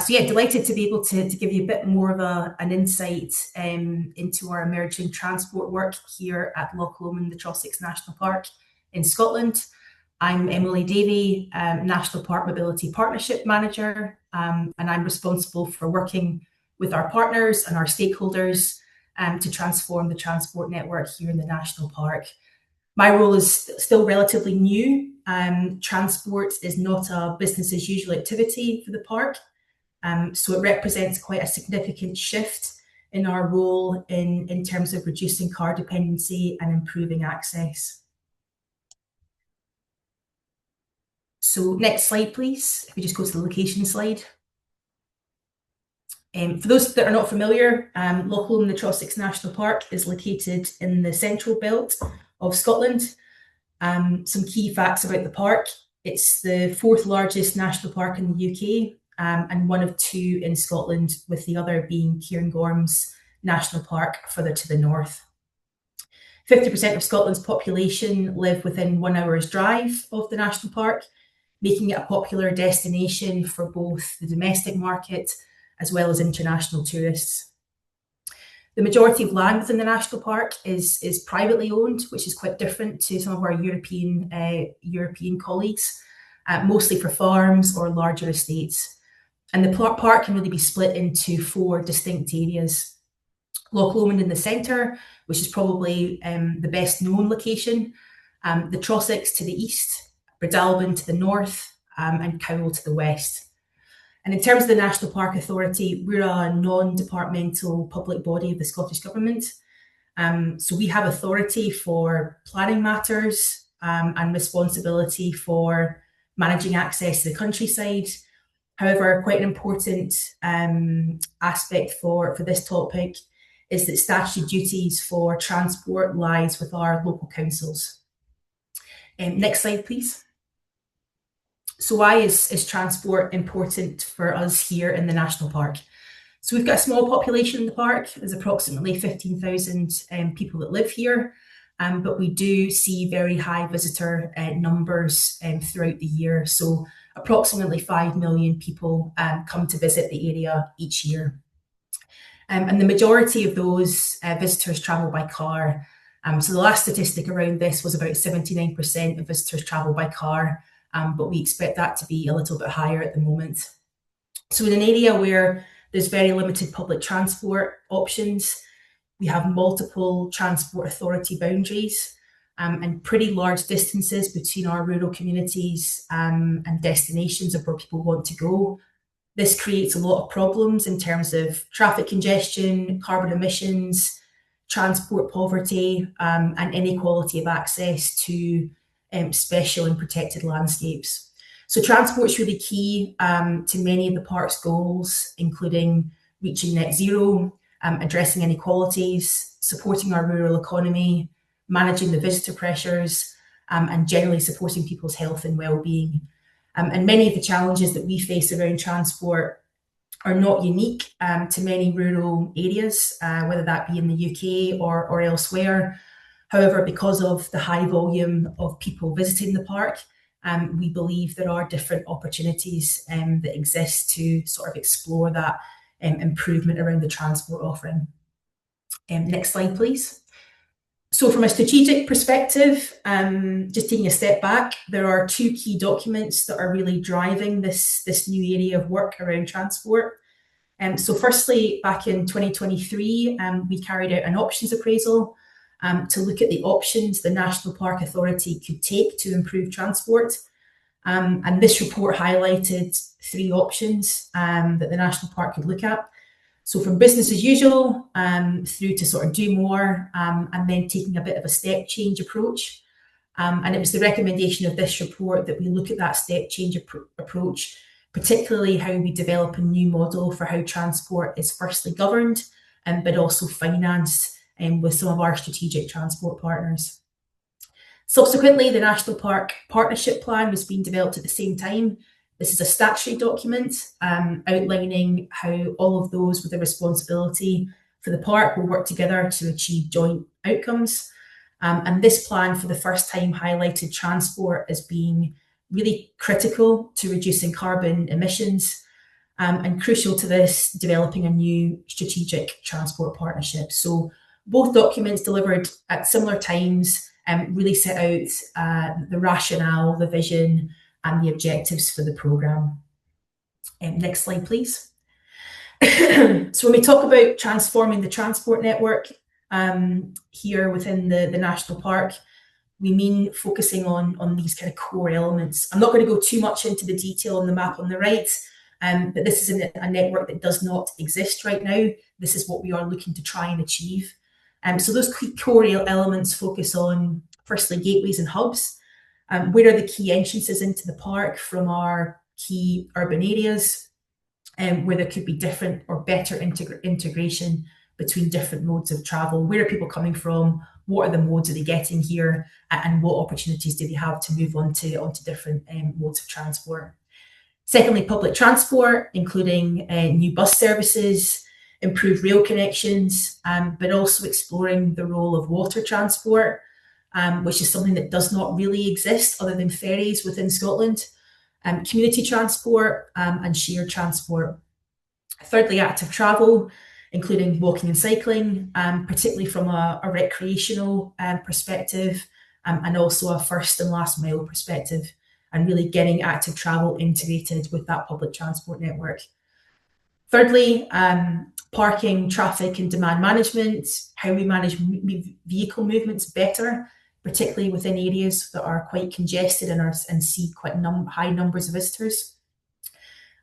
So yeah, delighted to be able to give you a bit more of an insight into our emerging transport work here at Loch Lomond, the Trossachs National Park in Scotland. I'm Emily Davey, National Park Mobility Partnership Manager, and I'm responsible for working with our partners and our stakeholders to transform the transport network here in the National Park. My role is still relatively new. Transport is not a business as usual activity for the park. So it represents quite a significant shift in our role in terms of reducing car dependency and improving access. So next slide, please. If we just go to the location slide. For those that are not familiar, Loch Lomond, the Trossachs National Park is located in the central belt of Scotland. Some key facts about the park. It's the 4th largest national park in the UK. And one of 2 in Scotland, with the other being Cairngorms National Park further to the north. 50% of Scotland's population live within 1 hour's drive of the national park, making it a popular destination for both the domestic market as well as international tourists. The majority of land within the national park is privately owned, which is quite different to some of our European colleagues, mostly for farms or larger estates. And the park can really be split into 4 distinct areas. Loch Lomond in the centre, which is probably the best known location, the Trossachs to the east, Breadalbane to the north, and Cowal to the west. And in terms of the National Park Authority, we're a non-departmental public body of the Scottish Government. So we have authority for planning matters and responsibility for managing access to the countryside. However, quite an important aspect for this topic is that statutory duties for transport lies with our local councils. Next slide, please. So why is transport important for us here in the National Park? So we've got a small population in the park. There's approximately 15,000 people that live here, but we do see very high visitor numbers throughout the year. So approximately 5 million people come to visit the area each year. And the majority of those visitors travel by car. So the last statistic around this was about 79% of visitors travel by car, but we expect that to be a little bit higher at the moment. So in an area where there's very limited public transport options, we have multiple transport authority boundaries. and pretty large distances between our rural communities and destinations of where people want to go. This creates a lot of problems in terms of traffic congestion, carbon emissions, transport poverty, and inequality of access to special and protected landscapes. So transport's really key to many of the park's goals, including reaching net zero, addressing inequalities, supporting our rural economy, managing the visitor pressures, and generally supporting people's health and well-being. And many of the challenges that we face around transport are not unique to many rural areas, whether that be in the UK or elsewhere. However, because of the high volume of people visiting the park, we believe there are different opportunities that exist to sort of explore that improvement around the transport offering. Next slide, please. So from a strategic perspective, just taking a step back, there are two key documents that are really driving this new area of work around transport. So firstly, back in 2023, we carried out an options appraisal to look at the options the National Park Authority could take to improve transport. And this report highlighted 3 options that the National Park could look at. So from business as usual through to sort of do more and then taking a bit of a step change approach. And it was the recommendation of this report that we look at that step change approach, particularly how we develop a new model for how transport is firstly governed, but also financed with some of our strategic transport partners. Subsequently, the National Park Partnership Plan was being developed at the same time. This is a statutory document outlining how all of those with a responsibility for the park will work together to achieve joint outcomes. And this plan for the first time highlighted transport as being really critical to reducing carbon emissions and crucial to this, developing a new strategic transport partnership. So both documents delivered at similar times really set out the rationale, the vision, and the objectives for the programme. Next slide, please. So when we talk about transforming the transport network here within the National Park, we mean focusing on these kind of core elements. I'm not going to go too much into the detail on the map on the right, but this is a network that does not exist right now. This is what we are looking to try and achieve. So those core elements focus on, firstly, gateways and hubs. Where are the key entrances into the park from our key urban areas, where there could be different or better integration between different modes of travel? Where are people coming from? What are the modes are they getting here? And what opportunities do they have to move onto different modes of transport? Secondly, public transport, including new bus services, improved rail connections, but also exploring the role of water transport, which is something that does not really exist other than ferries within Scotland, community transport and shared transport. Thirdly, active travel, including walking and cycling, particularly from a recreational perspective, and also a first and last mile perspective, and really getting active travel integrated with that public transport network. Thirdly, parking, traffic and demand management, how we manage vehicle movements better, particularly within areas that are quite congested and see quite high numbers of visitors.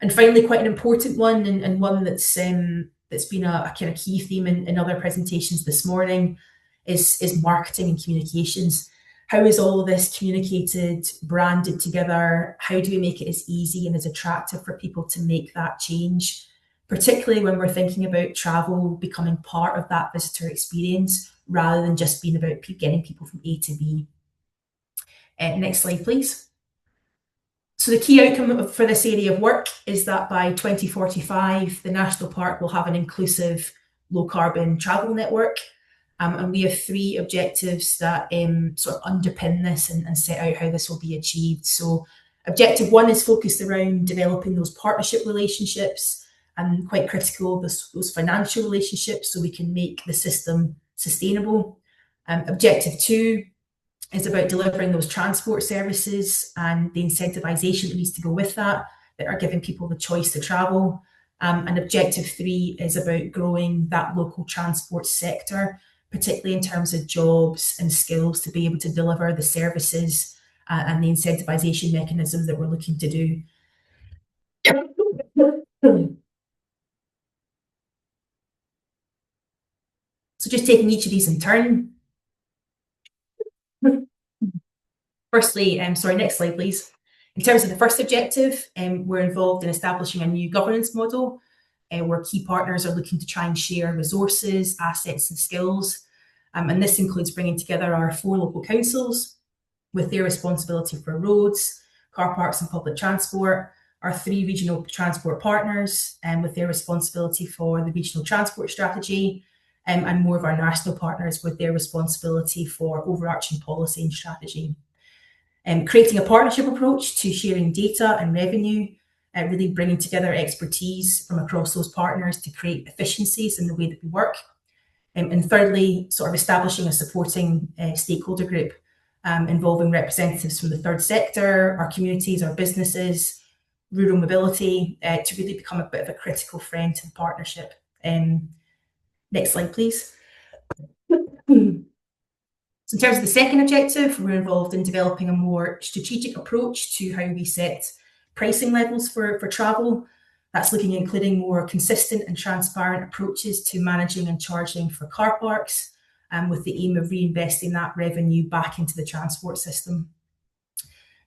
And finally, quite an important one, and one that's been a kind of key theme in other presentations this morning, is marketing and communications. How is all of this communicated, branded together? How do we make it as easy and as attractive for people to make that change? Particularly when we're thinking about travel becoming part of that visitor experience, rather than just being about getting people from A to B. Next slide, please. So the key outcome for this area of work is that by 2045, the National Park will have an inclusive low carbon travel network. And we have 3 objectives that sort of underpin this and set out how this will be achieved. So objective 1 is focused around developing those partnership relationships, and quite critical, those financial relationships, so we can make the system sustainable. Objective 2 is about delivering those transport services and the incentivisation that needs to go with that are giving people the choice to travel. And objective 3 is about growing that local transport sector, particularly in terms of jobs and skills to be able to deliver the services and the incentivisation mechanisms that we're looking to do. So just taking each of these in turn. Firstly, sorry, next slide, please. In terms of the first objective, we're involved in establishing a new governance model where key partners are looking to try and share resources, assets and skills. And this includes bringing together our 4 local councils with their responsibility for roads, car parks and public transport, our 3 regional transport partners with their responsibility for the regional transport strategy, and more of our national partners with their responsibility for overarching policy and strategy. Creating a partnership approach to sharing data and revenue, really bringing together expertise from across those partners to create efficiencies in the way that we work. And thirdly, sort of establishing a supporting stakeholder group involving representatives from the third sector, our communities, our businesses, rural mobility, to really become a bit of a critical friend to the partnership. Next slide, please. So in terms of the second objective, we're involved in developing a more strategic approach to how we set pricing levels for travel. That's looking at including more consistent and transparent approaches to managing and charging for car parks, with the aim of reinvesting that revenue back into the transport system.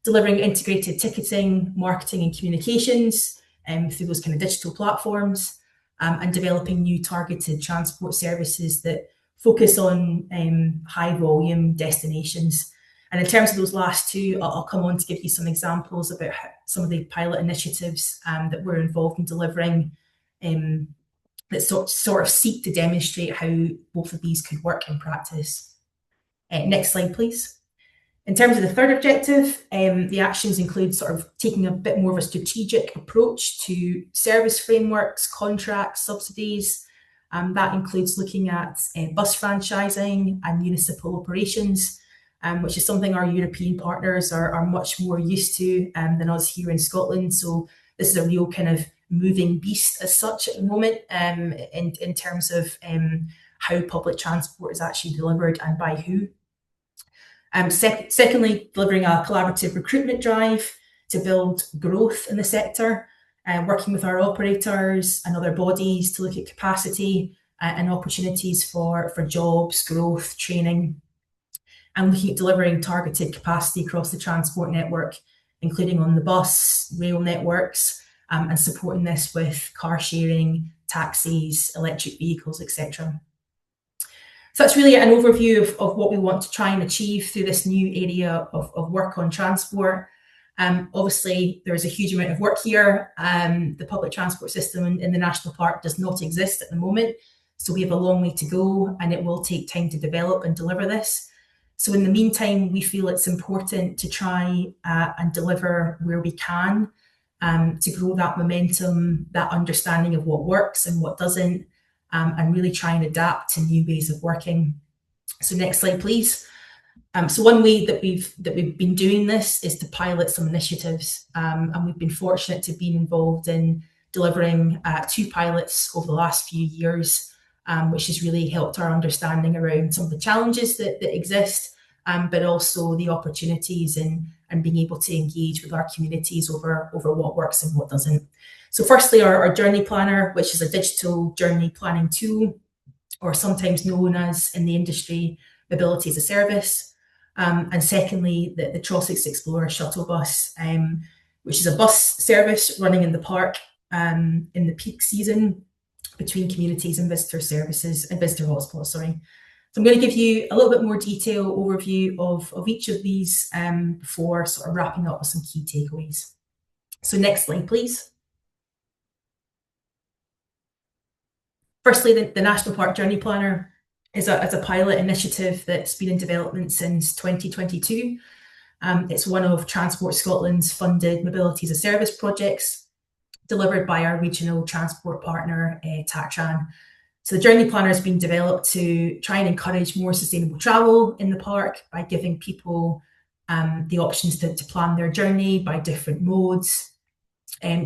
Delivering integrated ticketing, marketing and communications through those kind of digital platforms, and developing new targeted transport services that focus on high volume destinations. And in terms of those last 2, I'll come on to give you some examples about some of the pilot initiatives that we're involved in delivering that sort of seek to demonstrate how both of these could work in practice. Next slide, please. In terms of the third objective, the actions include sort of taking a bit more of a strategic approach to service frameworks, contracts, subsidies. That includes looking at bus franchising and municipal operations, which is something our European partners are much more used to than us here in Scotland. So this is a real kind of moving beast as such at the moment in terms of how public transport is actually delivered and by who. Secondly, delivering a collaborative recruitment drive to build growth in the sector, working with our operators and other bodies to look at capacity and opportunities for jobs, growth, training, and looking at delivering targeted capacity across the transport network, including on the bus, rail networks, and supporting this with car sharing, taxis, electric vehicles, etc. So that's really an overview of what we want to try and achieve through this new area of work on transport. Obviously, there's a huge amount of work here. The public transport system in the national park does not exist at the moment, so we have a long way to go and it will take time to develop and deliver this. So in the meantime, we feel it's important to try and deliver where we can to grow that momentum, that understanding of what works and what doesn't, and really try and adapt to new ways of working. So next slide, please. So one way that we've been doing this is to pilot some initiatives, and we've been fortunate to be involved in delivering 2 pilots over the last few years, which has really helped our understanding around some of the challenges that exist, but also the opportunities and being able to engage with our communities over what works and what doesn't. So firstly, our journey planner, which is a digital journey planning tool, or sometimes known as in the industry, mobility as a service. And secondly, the Trossachs Explorer shuttle bus, which is a bus service running in the park in the peak season between communities and visitor services and visitor hotspots, sorry. So I'm going to give you a little bit more detailed overview of each of these before sort of wrapping up with some key takeaways. So next slide, please. Firstly, the National Park Journey Planner is a pilot initiative that's been in development since 2022. It's one of Transport Scotland's funded mobility as a service projects delivered by our regional transport partner, Tatran. So the Journey Planner has been developed to try and encourage more sustainable travel in the park by giving people the options to plan their journey by different modes,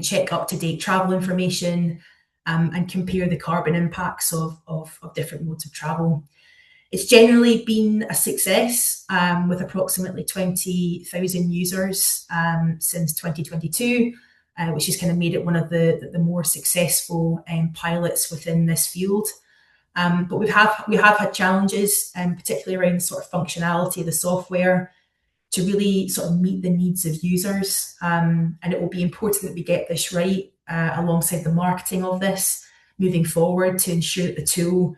check up-to-date travel information, and compare the carbon impacts of different modes of travel. It's generally been a success with approximately 20,000 users since 2022, which has kind of made it one of the more successful pilots within this field. But we have had challenges, particularly around the sort of functionality of the software to really sort of meet the needs of users. And it will be important that we get this right alongside the marketing of this moving forward to ensure that the tool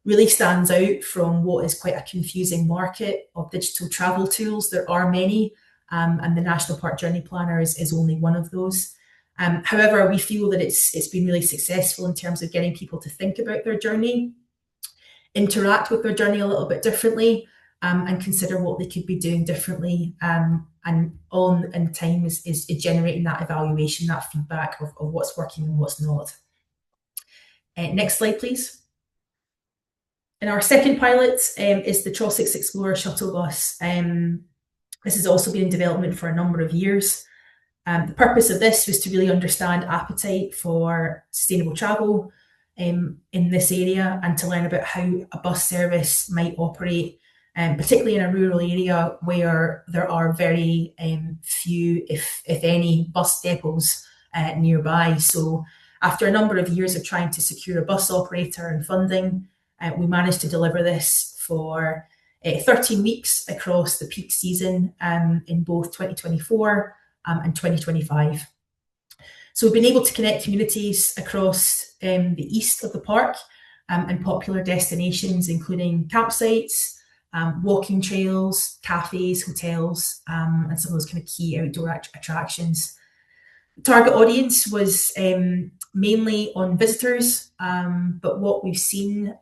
really stands out from what is quite a confusing market of digital travel tools. There are many, and the National Park Journey Planner is only one of those. However, we feel that it's been really successful in terms of getting people to think about their journey, interact with their journey a little bit differently, and consider what they could be doing differently. And all in time is generating that evaluation, that feedback of what's working and what's not. Next slide, please. And our second pilot is the Trossachs Explorer shuttle bus. This has also been in development for a number of years. The purpose of this was to really understand appetite for sustainable travel in this area and to learn about how a bus service might operate, particularly in a rural area where there are very few, if any, bus depots nearby. So after a number of years of trying to secure a bus operator and funding, we managed to deliver this for 13 weeks across the peak season in both 2024 and 2025. So we've been able to connect communities across the east of the park and popular destinations, including campsites, walking trails, cafes, hotels, and some of those kind of key outdoor attractions. The target audience was mainly on visitors, but what we've seen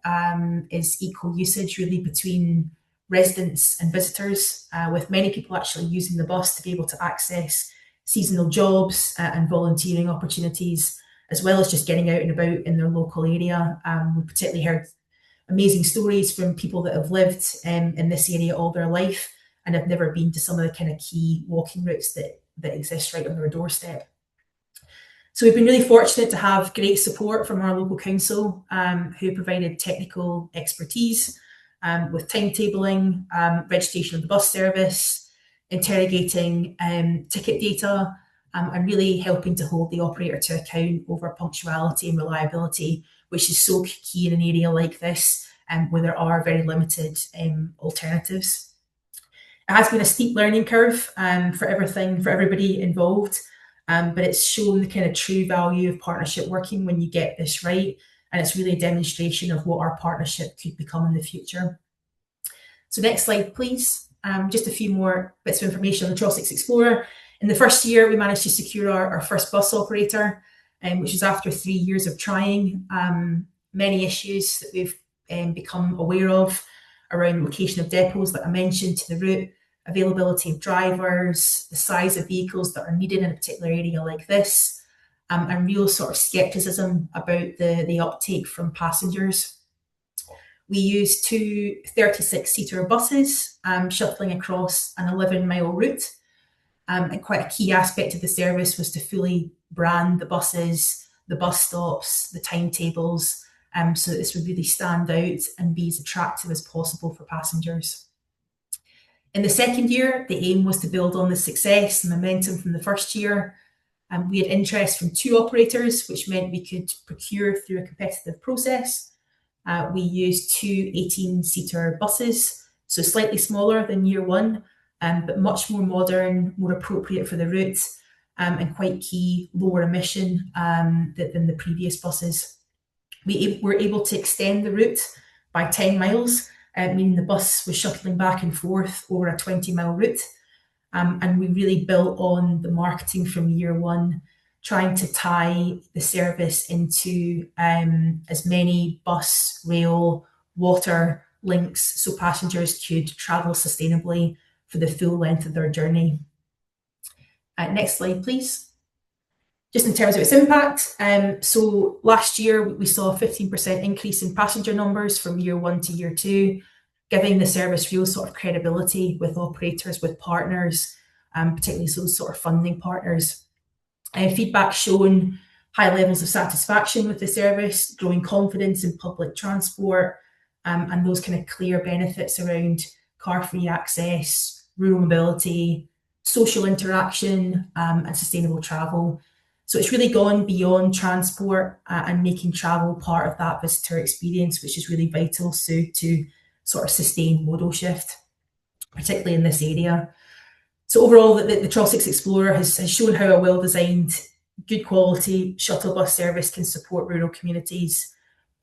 is equal usage really between residents and visitors, with many people actually using the bus to be able to access seasonal jobs and volunteering opportunities, as well as just getting out and about in their local area. We particularly heard amazing stories from people that have lived in this area all their life and have never been to some of the kind of key walking routes that exist right on their doorstep. So we've been really fortunate to have great support from our local council, who provided technical expertise with timetabling, registration of the bus service, interrogating ticket data, and really helping to hold the operator to account over punctuality and reliability, which is so key in an area like this, where there are very limited alternatives. It has been a steep learning curve for everybody involved, but it's shown the kind of true value of partnership working when you get this right, and it's really a demonstration of what our partnership could become in the future. So next slide, please. Just a few more bits of information on the Trossachs Explorer. In the first year, we managed to secure our first bus operator, which is after 3 years of trying. Many issues that we've become aware of around location of depots that I mentioned to the route, availability of drivers, the size of vehicles that are needed in a particular area like this, and real sort of skepticism about the uptake from passengers. We used 2 36-seater buses shuttling across an 11-mile route. And quite a key aspect of the service was to fully brand the buses, the bus stops, the timetables, so that this would really stand out and be as attractive as possible for passengers. In the second year, the aim was to build on the success and momentum from the first year. We had interest from 2 operators, which meant we could procure through a competitive process. We used 2 18-seater buses, so slightly smaller than year 1, but much more modern, more appropriate for the route, and quite key, lower emission than the previous buses. We were able to extend the route by 10 miles, meaning the bus was shuttling back and forth over a 20-mile route. And we really built on the marketing from year 1, trying to tie the service into as many bus, rail, water links so passengers could travel sustainably for the full length of their journey. Next slide, please. Just in terms of its impact, so last year we saw a 15% increase in passenger numbers from year 1 to year 2, giving the service real sort of credibility with operators, with partners, particularly those sort of funding partners. Feedback shown high levels of satisfaction with the service, growing confidence in public transport, and those kind of clear benefits around car-free access, rural mobility, social interaction, and sustainable travel. So it's really gone beyond transport and making travel part of that visitor experience, which is really vital to sort of sustain modal shift, particularly in this area. So overall, the Trossachs Explorer has shown how a well-designed, good quality shuttle bus service can support rural communities,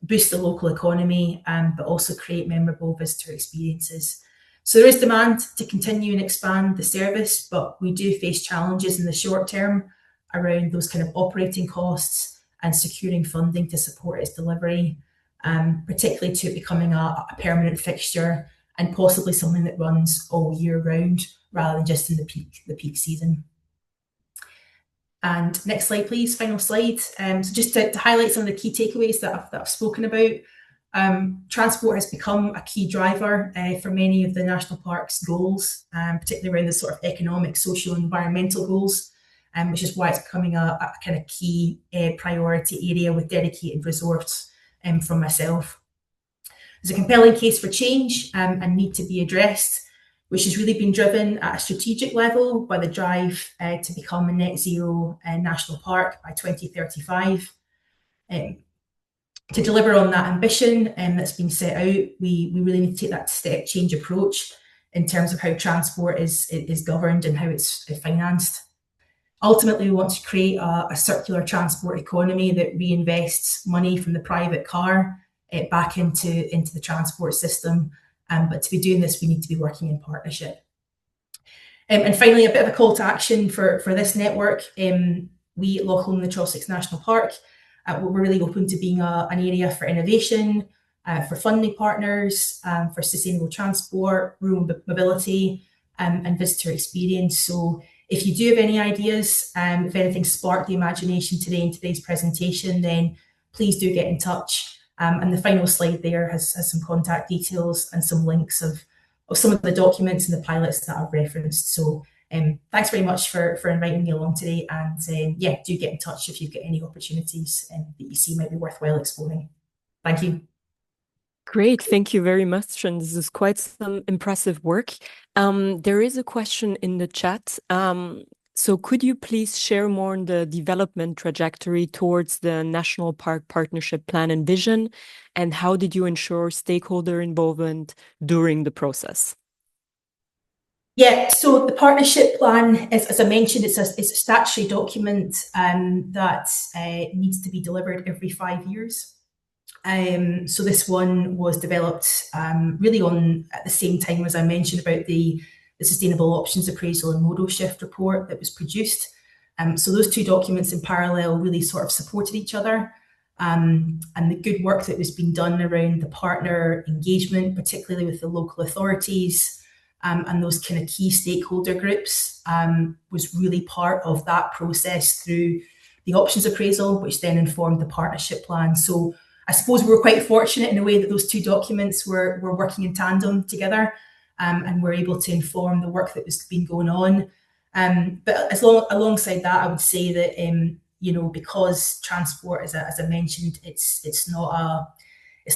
boost the local economy, but also create memorable visitor experiences. So there is demand to continue and expand the service, but we do face challenges in the short term around those kind of operating costs and securing funding to support its delivery, particularly to it becoming a permanent fixture and possibly something that runs all year round rather than just in the peak season. And next slide, please, final slide. So just to highlight some of the key takeaways that I've spoken about. Transport has become a key driver for many of the national parks' goals, particularly around the sort of economic, social, and environmental goals, which is why it's becoming a kind of key priority area with dedicated resource from myself. There's a compelling case for change and need to be addressed, which has really been driven at a strategic level by the drive to become a net zero national park by 2035. To deliver on that ambition that's been set out, we really need to take that step change approach in terms of how transport is governed and how it's financed. Ultimately, we want to create a circular transport economy that reinvests money from the private car back into the transport system. But to be doing this, we need to be working in partnership. And finally, a bit of a call to action for this network. We at Loch Lomond the Trossachs National Park, we're really open to being an area for innovation, for funding partners, for sustainable transport, rural mobility, and visitor experience. So if you do have any ideas, if anything sparked the imagination today in today's presentation, then please do get in touch. And the final slide there has some contact details and some links of some of the documents and the pilots that I've referenced. So thanks very much for inviting me along today. And yeah, do get in touch if you've got any opportunities that you see might be worthwhile exploring. Thank you. Great, thank you very much. And this is quite some impressive work. There is a question in the chat. So could you please share more on the development trajectory towards the National Park Partnership Plan and Vision, and how did you ensure stakeholder involvement during the process? Yeah, so the partnership plan, as I mentioned, it's a statutory document that needs to be delivered every 5 years. So this one was developed really at the same time as I mentioned about the Sustainable Options Appraisal and Modal Shift report that was produced. So those two documents in parallel really sort of supported each other. And the good work that was being done around the partner engagement, particularly with the local authorities and those kind of key stakeholder groups, was really part of that process through the options appraisal, which then informed the partnership plan. So I suppose we were quite fortunate in a way that those two documents were working in tandem together. And we're able to inform the work that was been going on. But alongside that, I would say that because transport, as I mentioned, it's not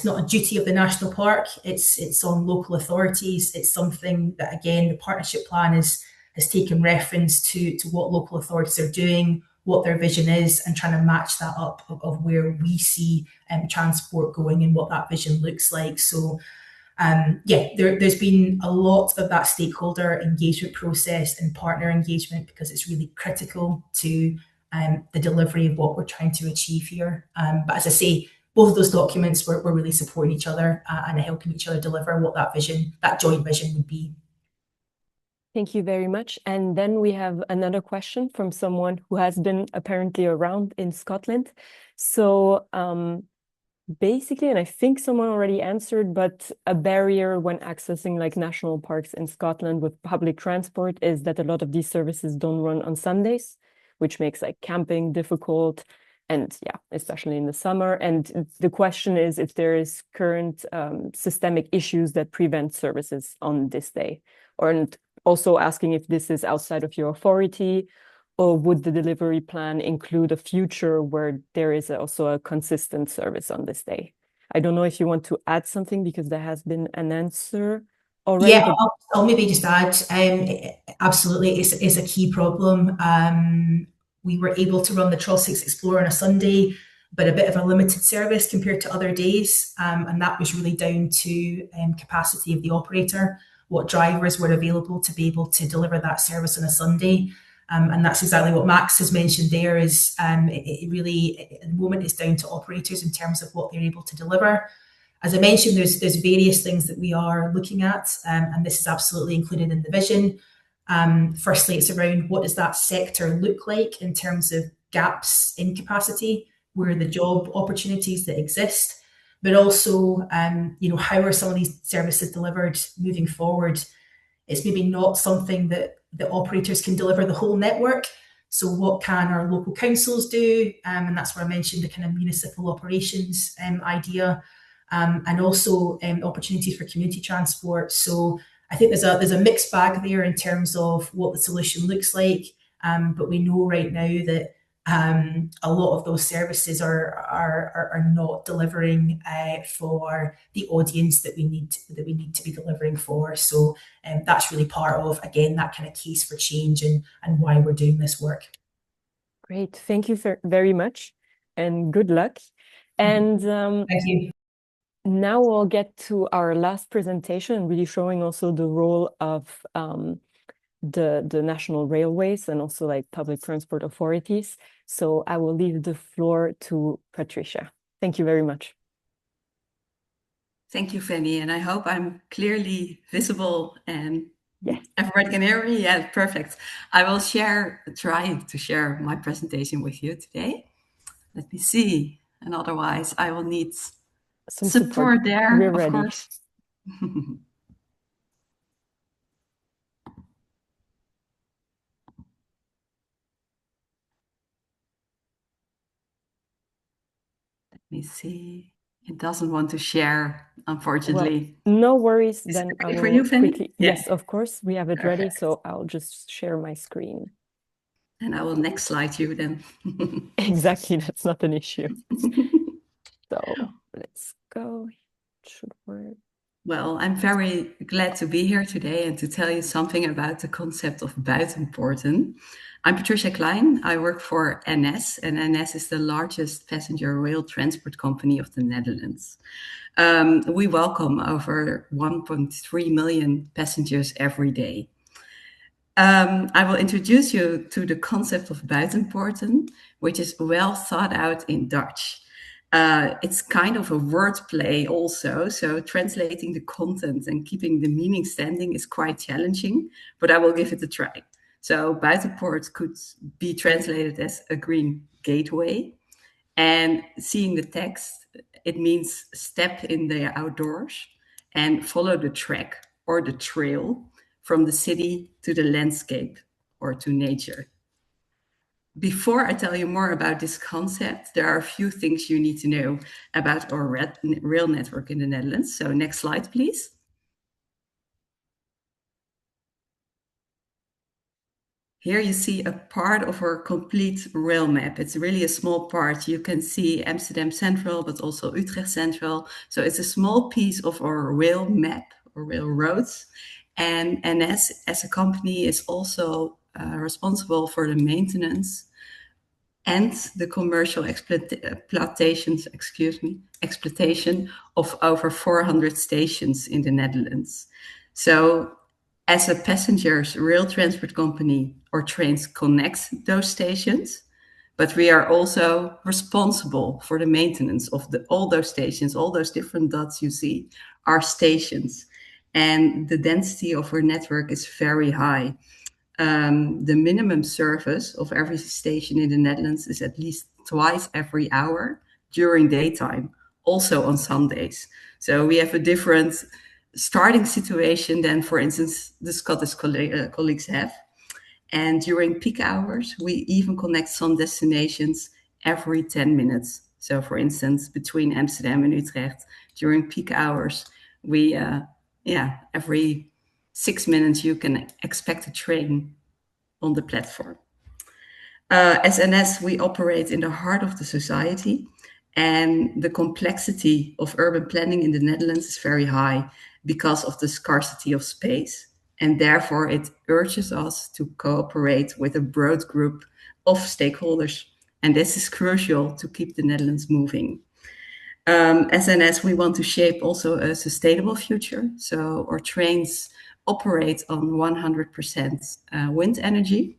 a duty of the national park. It's on local authorities. It's something that again the partnership plan has taken reference to what local authorities are doing, what their vision is, and trying to match that up of where we see transport going and what that vision looks like. So. There's been a lot of that stakeholder engagement process and partner engagement because it's really critical to the delivery of what we're trying to achieve here. But as I say, both of those documents were really supporting each other and helping each other deliver what that vision, that joint vision would be. Thank you very much. And then we have another question from someone who has been apparently around in Scotland. So basically, and I think someone already answered, but a barrier when accessing like national parks in Scotland with public transport is that a lot of these services don't run on Sundays, which makes like camping difficult. And yeah, especially in the summer. And the question is if there is current systemic issues that prevent services on this day, and also asking if this is outside of your authority, or would the delivery plan include a future where there is also a consistent service on this day? I don't know if you want to add something because there has been an answer already. Yeah, I'll maybe just add, absolutely, it's a key problem. We were able to run the Trossachs Explorer on a Sunday, but a bit of a limited service compared to other days. And that was really down to capacity of the operator, what drivers were available to be able to deliver that service on a Sunday. And that's exactly what Max has mentioned there is it really, at the moment, is down to operators in terms of what they're able to deliver. As I mentioned, there's various things that we are looking at, and this is absolutely included in the vision. Firstly, it's around what does that sector look like in terms of gaps in capacity, where are the job opportunities that exist, but also, how are some of these services delivered moving forward? It's maybe not something that the operators can deliver the whole network. So what can our local councils do? And that's where I mentioned the kind of municipal operations idea. And also opportunities for community transport. So I think there's a mixed bag there in terms of what the solution looks like. But we know right now that a lot of those services are not delivering for the audience that we need to be delivering for. So that's really part of, again, that kind of case for change and why we're doing this work. Great, thank you very much, and good luck. And thank you. Now we'll get to our last presentation, really showing also the role of the national railways and also like public transport authorities. So I will leave the floor to Patricia. Thank you very much. Thank you, Fanny, and I hope I'm clearly visible and everybody can hear me. Yeah, perfect. I will try to share my presentation with you today. Let me see, and otherwise I will need some support there. We're of ready. Course. Let me see. It doesn't want to share, unfortunately. Well, no worries. Is then it ready I will for you, Fanny? quickly. Yeah. Yes, of course, we have it ready. So I'll just share my screen. And I will next slide you then. Exactly, that's not an issue. So let's go. It should work. Well, I'm very glad to be here today and to tell you something about the concept of buitenpoorten. I'm Patricia Klein. I work for NS, and NS is the largest passenger rail transport company of the Netherlands. We welcome over 1.3 million passengers every day. I will introduce you to the concept of buitenpoorten, which is well thought out in Dutch. It's kind of a wordplay also, so translating the content and keeping the meaning standing is quite challenging, but I will give it a try. So buitenpoort could be translated as a green gateway, and seeing the text, it means step in the outdoors and follow the track or the trail from the city to the landscape or to nature. Before I tell you more about this concept, there are a few things you need to know about our rail network in the Netherlands. So next slide, please. Here you see a part of our complete rail map. It's really a small part. You can see Amsterdam Central, but also Utrecht Central. So it's a small piece of our rail map or railroads. And NS as a company is also responsible for the maintenance and the commercial exploitation of over 400 stations in the Netherlands. So as a passenger's rail transport company, our trains connect those stations, but we are also responsible for the maintenance of all those stations. All those different dots you see are stations, and the density of our network is very high. The minimum service of every station in the Netherlands is at least twice every hour during daytime, also on Sundays. So we have a different starting situation than, for instance, the Scottish colleagues have. And during peak hours, we even connect some destinations every 10 minutes. So for instance, between Amsterdam and Utrecht, during peak hours, we, every 6 minutes, you can expect a train on the platform. As NS, we operate in the heart of the society, And the complexity of urban planning in the Netherlands is very high because of the scarcity of space. And therefore, it urges us to cooperate with a broad group of stakeholders. And this is crucial to keep the Netherlands moving. As NS, we want to shape also a sustainable future. So our trains operate on 100% wind energy.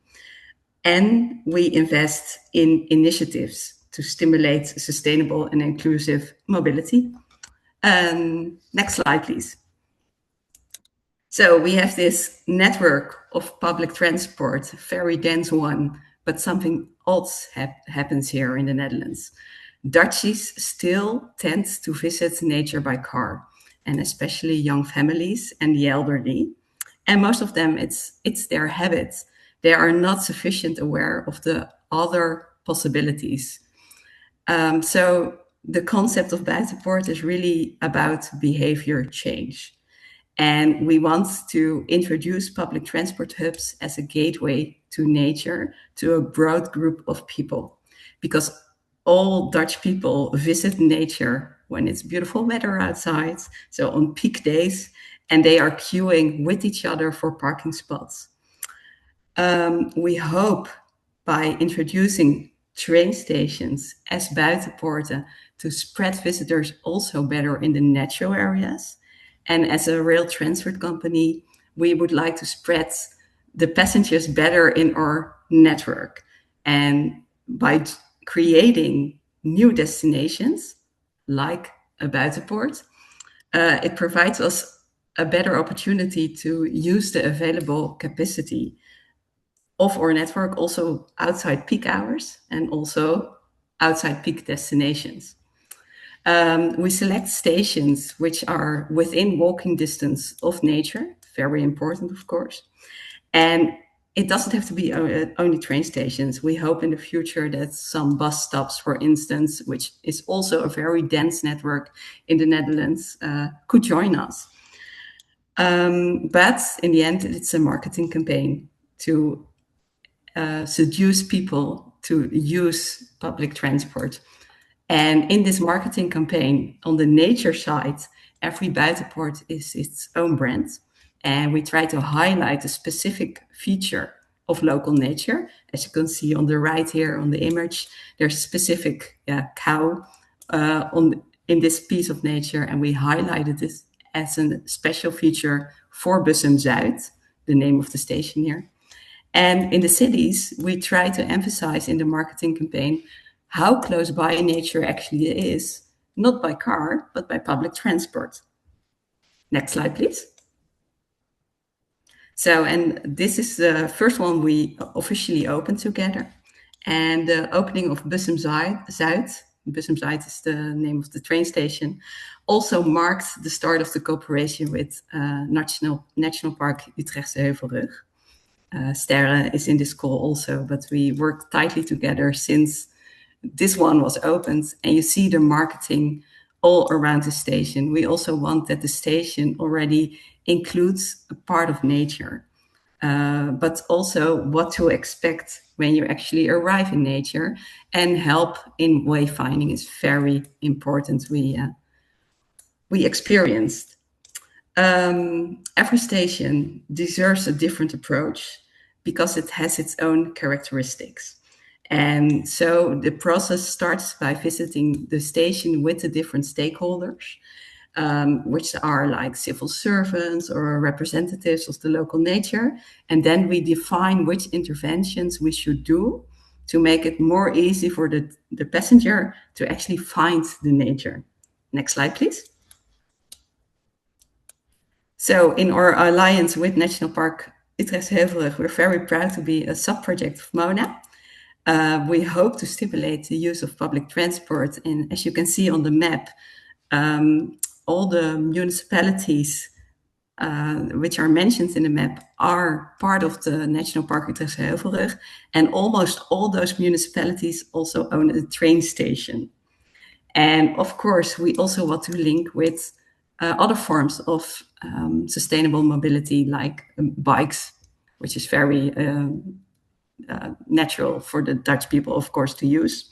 And we invest in initiatives to stimulate sustainable and inclusive mobility. Next slide, please. So we have this network of public transport, very dense one, but something else happens here in the Netherlands. Dutchies still tend to visit nature by car, and especially young families and the elderly. And most of them, it's their habit. They are not sufficient aware of the other possibilities. So the concept of buitenpoort is really about behavior change. And we want to introduce public transport hubs as a gateway to nature, to a broad group of people, because all Dutch people visit nature when it's beautiful weather outside, so on peak days, and they are queuing with each other for parking spots. We hope by introducing train stations as buitenpoorten to spread visitors also better in the natural areas. And as a rail transport company, we would like to spread the passengers better in our network. And by creating new destinations, like a buitenpoort, it provides us a better opportunity to use the available capacity of our network also outside peak hours and also outside peak destinations. We select stations which are within walking distance of nature, very important, of course. And it doesn't have to be only train stations. We hope in the future that some bus stops, for instance, which is also a very dense network in the Netherlands, could join us. But in the end, it's a marketing campaign to seduce people to use public transport. And in this marketing campaign, on the nature side, every buitenpoort is its own brand. And we try to highlight a specific feature of local nature. As you can see on the right here on the image, there's a specific cow in this piece of nature. And we highlighted this as a special feature for Bussum Zuid, the name of the station here. And in the cities, we try to emphasize in the marketing campaign how close by nature actually is, not by car, but by public transport. Next slide, please. So, and this is the first one we officially opened together. And the opening of Bussum Zuid, Bussum Zuid is the name of the train station, also marked the start of the cooperation with National Park Utrechtse Heuvelrug. Sterre is in this call also, but we work tightly together since this one was opened, and you see the marketing all around the station. We also want that the station already includes a part of nature, but also what to expect when you actually arrive in nature, and help in wayfinding is very important. We experienced. Every station deserves a different approach because it has its own characteristics. And so the process starts by visiting the station with the different stakeholders, which are like civil servants or representatives of the local nature. And then we define which interventions we should do to make it more easy for the passenger to actually find the nature. Next slide, please. So in our alliance with National Park Utrechtse Heuvelrug, we're very proud to be a sub-project of MONA. We hope to stimulate the use of public transport. And as you can see on the map, all the municipalities which are mentioned in the map are part of the National Park Utrechtse Heuvelrug. And almost all those municipalities also own a train station. And of course, we also want to link with other forms of sustainable mobility, like bikes, which is very natural for the Dutch people, of course, to use.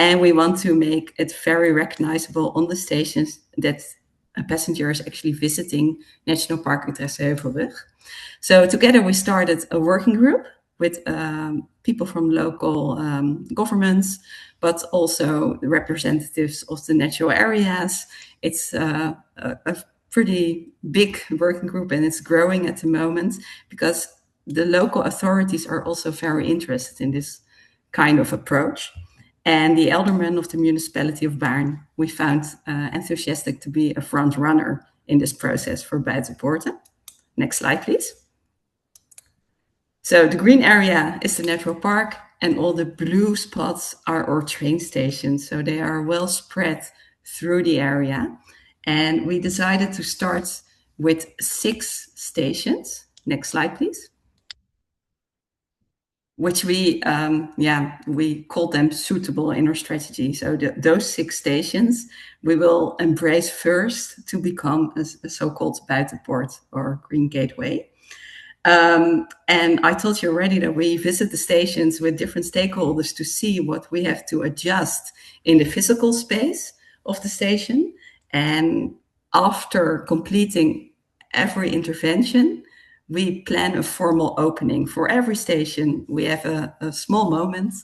And we want to make it very recognizable on the stations that a passenger is actually visiting National Park Utrecht-Heuvelrug. So together we started a working group with people from local governments, but also the representatives of the natural areas. It's a pretty big working group, and it's growing at the moment because the local authorities are also very interested in this kind of approach. And the alderman of the municipality of Baarn, we found enthusiastic to be a front runner in this process for Buitenpoorten. Next slide, please. So the green area is the natural park, and all the blue spots are our train stations. So they are well spread through the area. And we decided to start with 6 stations. Next slide, please. Which we called them suitable in our strategy. So those 6 stations we will embrace first to become a so-called buitenpoort or green gateway. And I told you already that we visit the stations with different stakeholders to see what we have to adjust in the physical space of the station. And after completing every intervention, we plan a formal opening for every station. We have a small moment,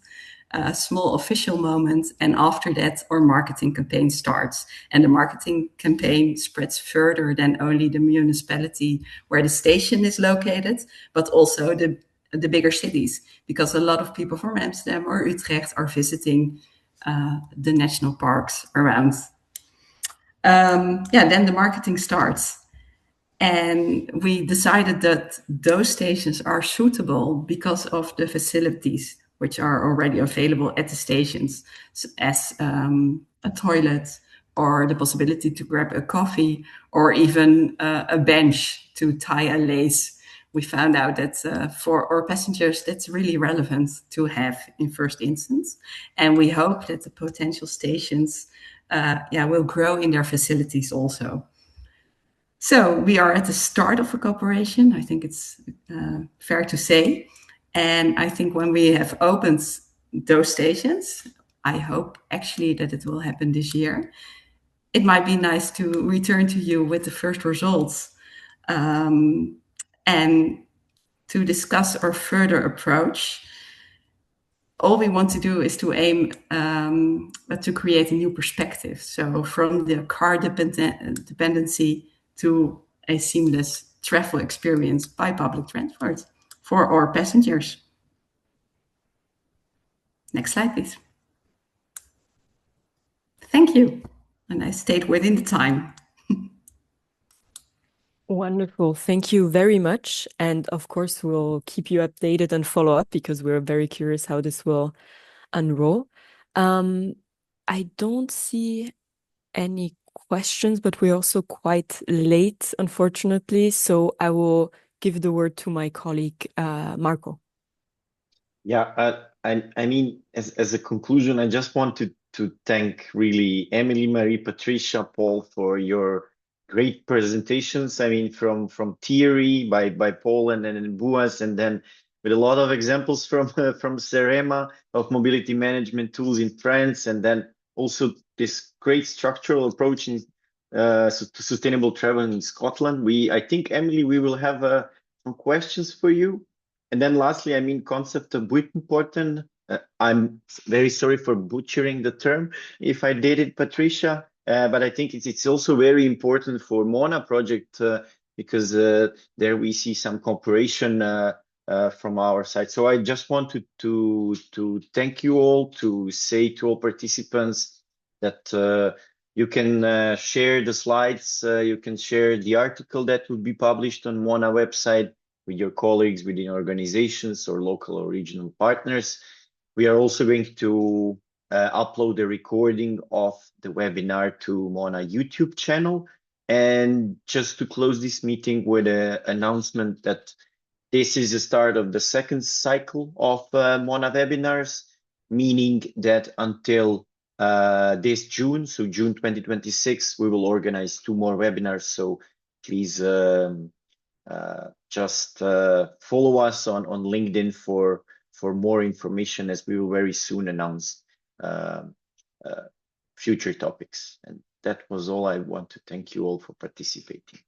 a small official moment, and after that our marketing campaign starts. And the marketing campaign spreads further than only the municipality where the station is located, but also the bigger cities, because a lot of people from Amsterdam or Utrecht are visiting the national parks around. Then the marketing starts. And we decided that those stations are suitable because of the facilities which are already available at the stations, as a toilet or the possibility to grab a coffee or even a bench to tie a lace. We found out that for our passengers, that's really relevant to have in first instance. And we hope that the potential stations will grow in their facilities also. So we are at the start of a cooperation, I think it's fair to say. And I think when we have opened those stations, I hope actually that it will happen this year. It might be nice to return to you with the first results and to discuss our further approach. All we want to do is to aim to create a new perspective. So from the car dependency to a seamless travel experience by public transport for our passengers. Next slide, please. Thank you. And I stayed within the time. Wonderful. Thank you very much. And of course, we'll keep you updated and follow up because we're very curious how this will unroll. I don't see any questions, but we're also quite late, unfortunately. So I will give the word to my colleague, Marco. Yeah, I mean, as a conclusion, I just want to thank really Emily, Marie, Patricia, Paul for your great presentations. I mean, from theory by Paul and then Buas, and then with a lot of examples from Cerema of mobility management tools in France, and then also this great structural approach in to sustainable travel in Scotland. I think, Emily, we will have some questions for you. And then lastly, I mean, concept of Buitenpoorten. I'm very sorry for butchering the term if I did it, Patricia, but I think it's also very important for Mona project because there we see some cooperation from our side. So I just wanted to thank you all, to say to all participants that you can share the slides, you can share the article that will be published on Mona website with your colleagues within organizations or local or regional partners. We are also going to upload a recording of the webinar to Mona YouTube channel. And just to close this meeting with an announcement that this is the start of the second cycle of Mona webinars, meaning that until this June, so June 2026, we will organize 2 more webinars. So please just follow us on LinkedIn for more information, as we will very soon announce future topics. And that was all. I want to thank you all for participating.